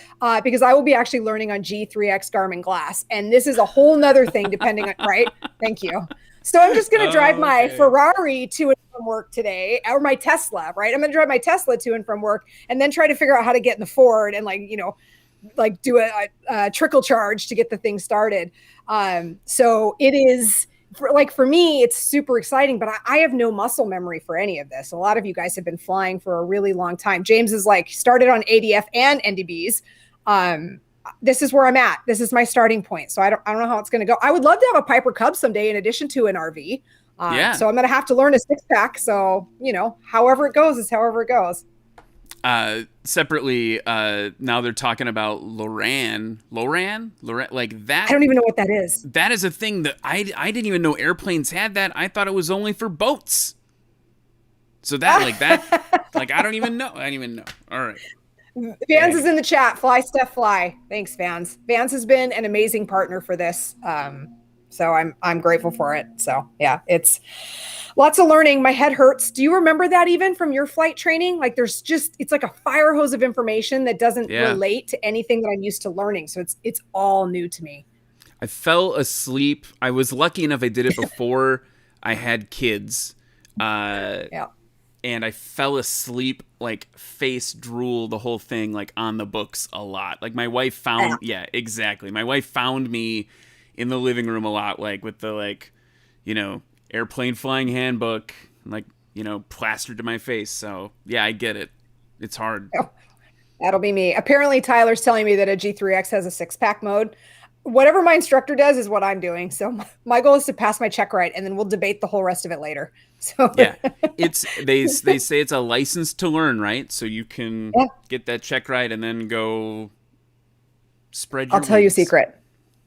[SPEAKER 9] because I will be actually learning on G3X Garmin Glass, and this is a whole nother thing depending on right. Thank you. So I'm just going to drive my Ferrari to and from work today, or my Tesla, right? I'm going to drive my Tesla to and from work, and then try to figure out how to get in the Ford and do a trickle charge to get the thing started. So it is for me, it's super exciting, but I have no muscle memory for any of this. A lot of you guys have been flying for a really long time. James is started on ADF and NDBs. this is where I'm at. This is my starting point. So I don't know how it's going to go. I would love to have a Piper Cub someday in addition to an RV. So I'm going to have to learn a 6-pack. So, however it goes is however it goes.
[SPEAKER 1] Separately, now they're talking about Loran, like that.
[SPEAKER 9] I don't even know what that is.
[SPEAKER 1] That is a thing that I didn't even know airplanes had that. I thought it was only for boats. So that, I don't even know. All right.
[SPEAKER 9] Vans is in the chat. Fly, Steph, fly. Thanks, Vans. Vans has been an amazing partner for this. So I'm grateful for it. So yeah, it's lots of learning. My head hurts. Do you remember that even from your flight training? Like it's like a fire hose of information that doesn't relate to anything that I'm used to learning. So it's all new to me.
[SPEAKER 1] I fell asleep. I was lucky enough I did it before I had kids. And I fell asleep, like face drool, the whole thing, like on the books a lot. Like my wife found, exactly. My wife found me in the living room a lot, like with the airplane flying handbook, like, plastered to my face. So yeah, I get it. It's hard.
[SPEAKER 9] Oh, that'll be me. Apparently Tyler's telling me that a G3X has a 6-pack mode. Whatever my instructor does is what I'm doing. So my goal is to pass my check right, and then we'll debate the whole rest of it later. So
[SPEAKER 1] yeah, they say it's a license to learn, right? So you can get that check right and then go spread your
[SPEAKER 9] I'll tell you a
[SPEAKER 1] wings.
[SPEAKER 9] secret.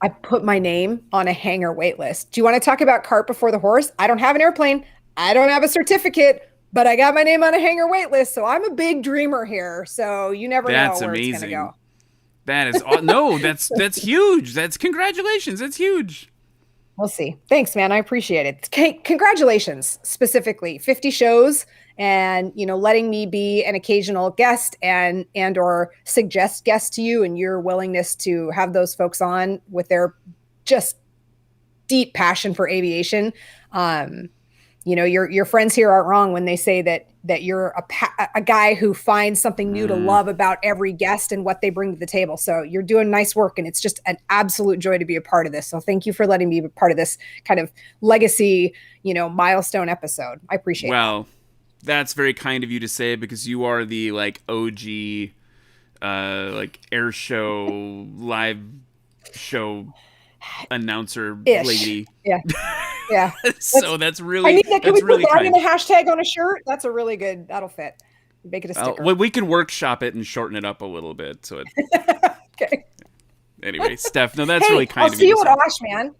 [SPEAKER 9] I put my name on a hangar wait list. Do you want to talk about cart before the horse? I don't have an airplane. I don't have a certificate, but I got my name on a hangar wait list. So I'm a big dreamer here. So you never know where it's going to go.
[SPEAKER 1] That is no, that's huge. That's congratulations. That's huge.
[SPEAKER 9] We'll see. Thanks, man. I appreciate it. Congratulations, specifically 50 shows and, letting me be an occasional guest and or suggest guests to you, and your willingness to have those folks on with their just deep passion for aviation. Your friends here aren't wrong when they say that you're a guy who finds something new to love about every guest and what they bring to the table. So you're doing nice work, and it's just an absolute joy to be a part of this. So thank you for letting me be part of this kind of legacy, milestone episode. I appreciate it.
[SPEAKER 1] Well, that's very kind of you to say, because you are the OG, air show, live show announcer lady.
[SPEAKER 9] Yeah. Yeah.
[SPEAKER 1] So that's really,
[SPEAKER 9] I need that. Can we put
[SPEAKER 1] really
[SPEAKER 9] that
[SPEAKER 1] kind.
[SPEAKER 9] in the hashtag on a shirt? That's a really good, that'll fit. Make it a sticker.
[SPEAKER 1] Well, we can workshop it and shorten it up a little bit. So
[SPEAKER 9] okay.
[SPEAKER 1] Anyway, Steph, no, that's really kind of
[SPEAKER 9] I'll
[SPEAKER 1] you.
[SPEAKER 9] see you at Osh, man.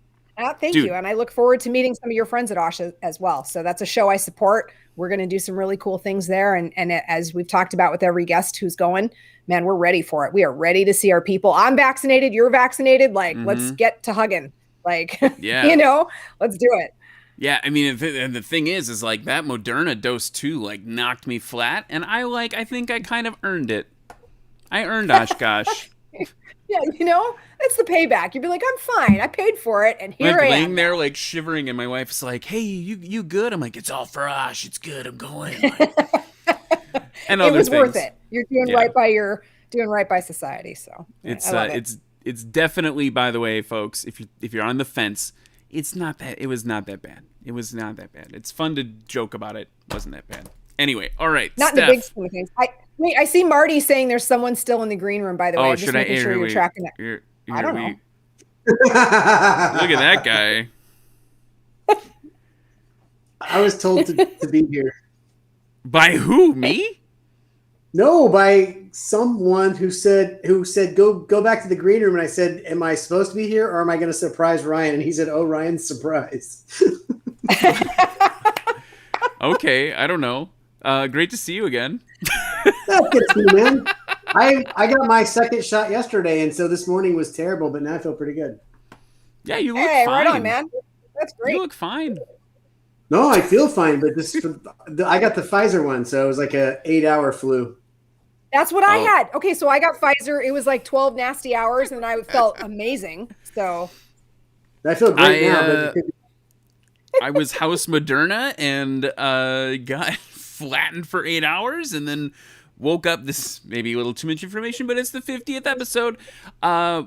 [SPEAKER 9] Thank you. And I look forward to meeting some of your friends at Osh as well. So that's a show I support. We're going to do some really cool things there. And as we've talked about with every guest who's going, man, we're ready for it. We are ready to see our people. I'm vaccinated. You're vaccinated. Let's get to hugging. Let's do it.
[SPEAKER 1] Yeah, I mean, and the thing is like that Moderna dose 2 knocked me flat, and I think I kind of earned it. I earned Oshkosh.
[SPEAKER 9] Yeah, that's the payback. You'd be like, I'm fine. I paid for it, and here I am.
[SPEAKER 1] Laying there shivering, and my wife's like, "Hey, you good?" I'm like, "It's all for Osh. It's good. I'm going." And
[SPEAKER 9] it was worth it. You're doing right by society. So
[SPEAKER 1] it's definitely, by the way, folks, if you're on the fence, it was not that bad. It was not that bad. It's fun to joke about it. It wasn't that bad. Anyway, all right.
[SPEAKER 9] Not
[SPEAKER 1] Steph.
[SPEAKER 9] in the big scheme of things. I see Marty saying there's someone still in the green room, by the way.
[SPEAKER 1] Oh,
[SPEAKER 9] I'm just making sure you're tracking that. I don't know.
[SPEAKER 1] Look at that guy.
[SPEAKER 2] I was told to be here.
[SPEAKER 1] By who? Me?
[SPEAKER 2] No, by someone who said go back to the green room, and I said, am I supposed to be here, or am I going to surprise Ryan? And he said, oh, Ryan's surprise.
[SPEAKER 1] Okay, I don't know. Great to see you again.
[SPEAKER 2] That's good to see, man. I got my second shot yesterday, and so this morning was terrible, but now I feel pretty good.
[SPEAKER 1] Yeah, you look fine.
[SPEAKER 9] Right on, man. That's great.
[SPEAKER 1] You look fine.
[SPEAKER 2] No, I feel fine, but I got the Pfizer one, so it was like a 8-hour flu.
[SPEAKER 9] That's what I had. Okay, so I got Pfizer. It was like 12 nasty hours, and I felt amazing. So
[SPEAKER 2] I feel great now. But
[SPEAKER 1] I was house Moderna and got flattened for 8 hours, and then woke up. This may be a little too much information, but it's the 50th episode.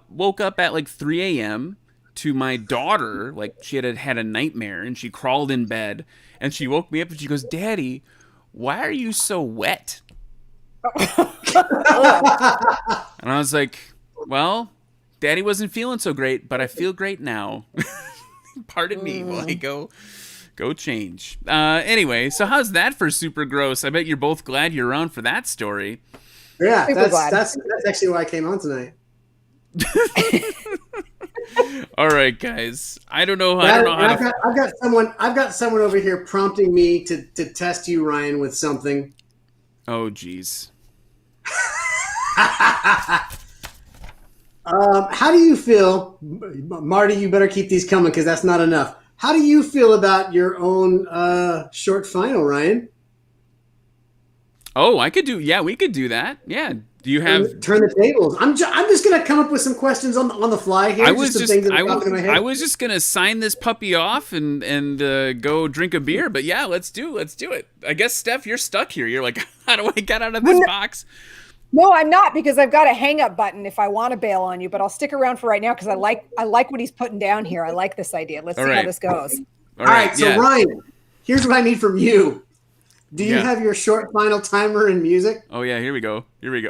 [SPEAKER 1] Woke up at 3 a.m. to my daughter. She had a nightmare, and she crawled in bed, and she woke me up, and she goes, "Daddy, why are you so wet?" And I was like, well, Daddy wasn't feeling so great, but I feel great now. Pardon me while I go change. Anyway, so how's that for super gross? I bet you're both glad you're around for that story.
[SPEAKER 2] Yeah, that's actually why I came on tonight.
[SPEAKER 1] All right, guys. I don't know
[SPEAKER 2] I've
[SPEAKER 1] how
[SPEAKER 2] got someone over here prompting me to test you, Ryan, with something.
[SPEAKER 1] Oh, geez.
[SPEAKER 2] How do you feel, Marty? You better keep these coming because that's not enough. How do you feel about your own short final, Ryan?
[SPEAKER 1] Oh, we could do that. Yeah. Do you have
[SPEAKER 2] turn the tables? I'm just gonna come up with some questions on the fly here.
[SPEAKER 1] I was just gonna sign this puppy off and go drink a beer. But yeah, let's do it. I guess Steph, you're stuck here. You're like, how do I get out of this box?
[SPEAKER 9] No, I'm not, because I've got a hang up button if I want to bail on you, but I'll stick around for right now because I like what he's putting down here. I like this idea. Let's see how this goes.
[SPEAKER 2] All right. So Ryan, here's what I need from you. Do you have your short final timer and music?
[SPEAKER 1] Oh yeah, here we go.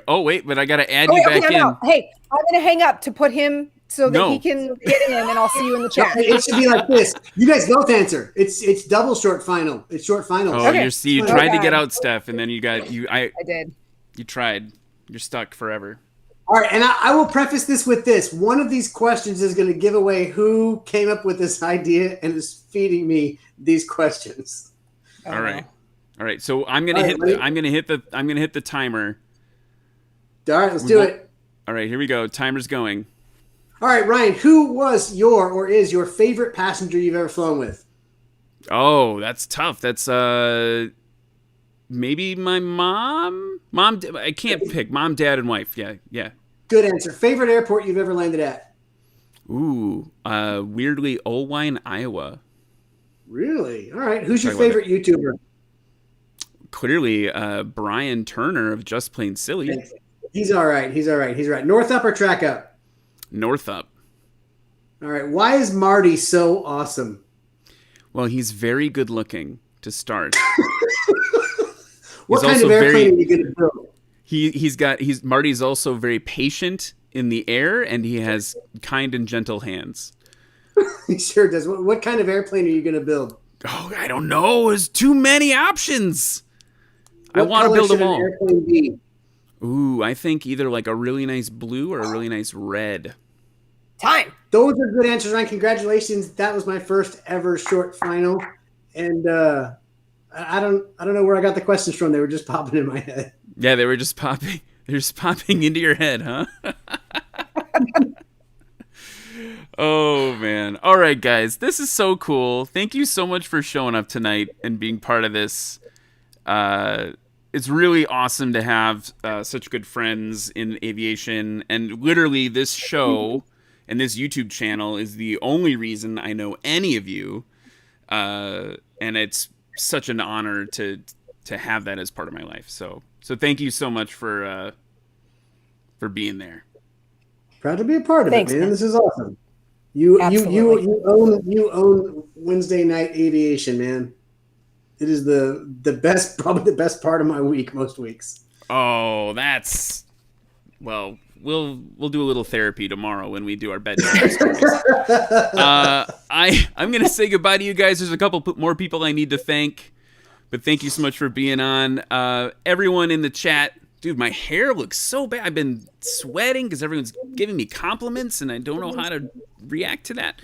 [SPEAKER 1] Oh wait, but I gotta add you back in.
[SPEAKER 9] No. Hey, I'm gonna hang up to put him so that he can get in, and I'll see you in the chat.
[SPEAKER 2] It should be like this. You guys both answer. It's double short final. It's short final.
[SPEAKER 1] Oh, okay. You tried to get out, Steph, and then I
[SPEAKER 9] did.
[SPEAKER 1] You tried. You're stuck forever.
[SPEAKER 2] All right, and I will preface this with this. One of these questions is going to give away who came up with this idea and is feeding me these questions.
[SPEAKER 1] All right. So I'm gonna hit the timer.
[SPEAKER 2] All right, let's do it.
[SPEAKER 1] All right, here we go. Timer's going.
[SPEAKER 2] All right, Ryan. Who was is your favorite passenger you've ever flown with?
[SPEAKER 1] Oh, that's tough. That's maybe my mom. I can't pick. Mom, dad, and wife. Yeah.
[SPEAKER 2] Good answer. Favorite airport you've ever landed at?
[SPEAKER 1] Ooh, weirdly, Olwine, Iowa.
[SPEAKER 2] Really? All right. Who's your favorite YouTuber?
[SPEAKER 1] Clearly, Brian Turner of Just Plain Silly.
[SPEAKER 2] He's all right. North up or track up?
[SPEAKER 1] North up.
[SPEAKER 2] All right. Why is Marty so awesome?
[SPEAKER 1] Well, he's very good looking to start.
[SPEAKER 2] What kind of airplane are you going to build?
[SPEAKER 1] Marty's also very patient in the air, and he has kind and gentle hands.
[SPEAKER 2] He sure does. What kind of airplane are you going to build?
[SPEAKER 1] Oh, I don't know. There's too many options. I want to build them all.
[SPEAKER 2] What color should an airplane be?
[SPEAKER 1] Ooh, I think either like a really nice blue or a really nice red.
[SPEAKER 9] Time.
[SPEAKER 2] Those are good answers, Ryan. Congratulations. That was my first ever short final. And I don't know where I got the questions from. They were just popping in my head.
[SPEAKER 1] Yeah, they were just popping. They're just popping into your head, huh? Oh, man. All right, guys. This is so cool. Thank you so much for showing up tonight and being part of this. It's really awesome to have such good friends in aviation. And literally, this show and this YouTube channel is the only reason I know any of you. And it's such an honor to have that as part of my life. So thank you so much for being there.
[SPEAKER 2] Proud to be a part of it, man. This is awesome. You own Wednesday night aviation, man. It is the best, probably the best part of my week most weeks.
[SPEAKER 1] Oh, we'll do a little therapy tomorrow when we do our bedtime stories. I'm gonna say goodbye to you guys. There's a couple more people I need to thank, but thank you so much for being on. Everyone in the chat, dude, my hair looks so bad. I've been sweating because everyone's giving me compliments, and I don't know how to react to that.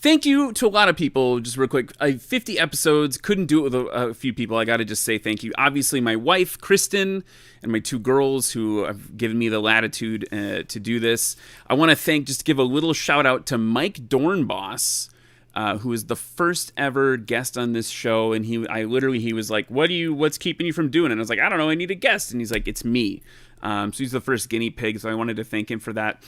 [SPEAKER 1] Thank you to a lot of people. Just real quick, 50 episodes. Couldn't do it with a few people. I got to just say thank you. Obviously, my wife, Kristen, and my two girls who have given me the latitude to do this. I want to give a little shout out to Mike Dornboss, who was the first ever guest on this show. And he was like, what's keeping you from doing it? And I was like, I don't know. I need a guest. And he's like, it's me. So he's the first guinea pig. So I wanted to thank him for that.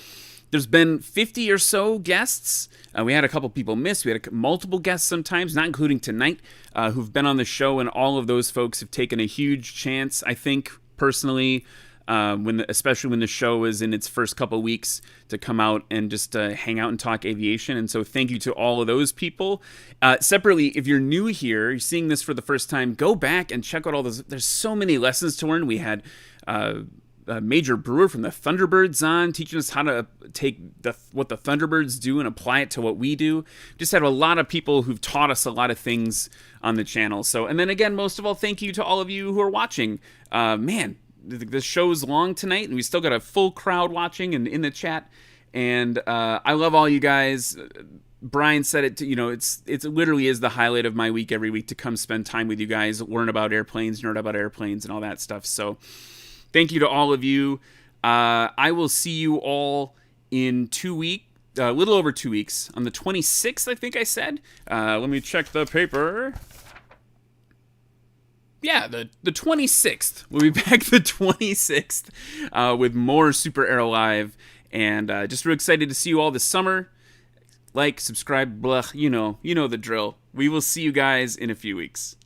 [SPEAKER 1] There's been 50 or so guests. We had a couple people miss. We had multiple guests sometimes, not including tonight, who've been on the show, and all of those folks have taken a huge chance, I think, personally, especially when the show is in its first couple weeks, to come out and just hang out and talk aviation. And so thank you to all of those people. Separately, if you're new here, you're seeing this for the first time, go back and check out all those. There's so many lessons to learn. We had Major Brewer from the Thunderbirds on, teaching us how to take what the Thunderbirds do and apply it to what we do. Just had a lot of people who've taught us a lot of things on the channel. So, and then again, most of all, thank you to all of you who are watching. Man, the show's long tonight, and we still got a full crowd watching and in the chat. And I love all you guys. Bryon said it, it literally is the highlight of my week every week to come spend time with you guys, learn about airplanes, nerd about airplanes, and all that stuff. So thank you to all of you. I will see you all in 2 weeks, a little over 2 weeks, on the 26th, I think I said. Let me check the paper. Yeah, the 26th. We'll be back the 26th with more SuperAero Live. And just real excited to see you all this summer. Like, subscribe, blah, you know the drill. We will see you guys in a few weeks.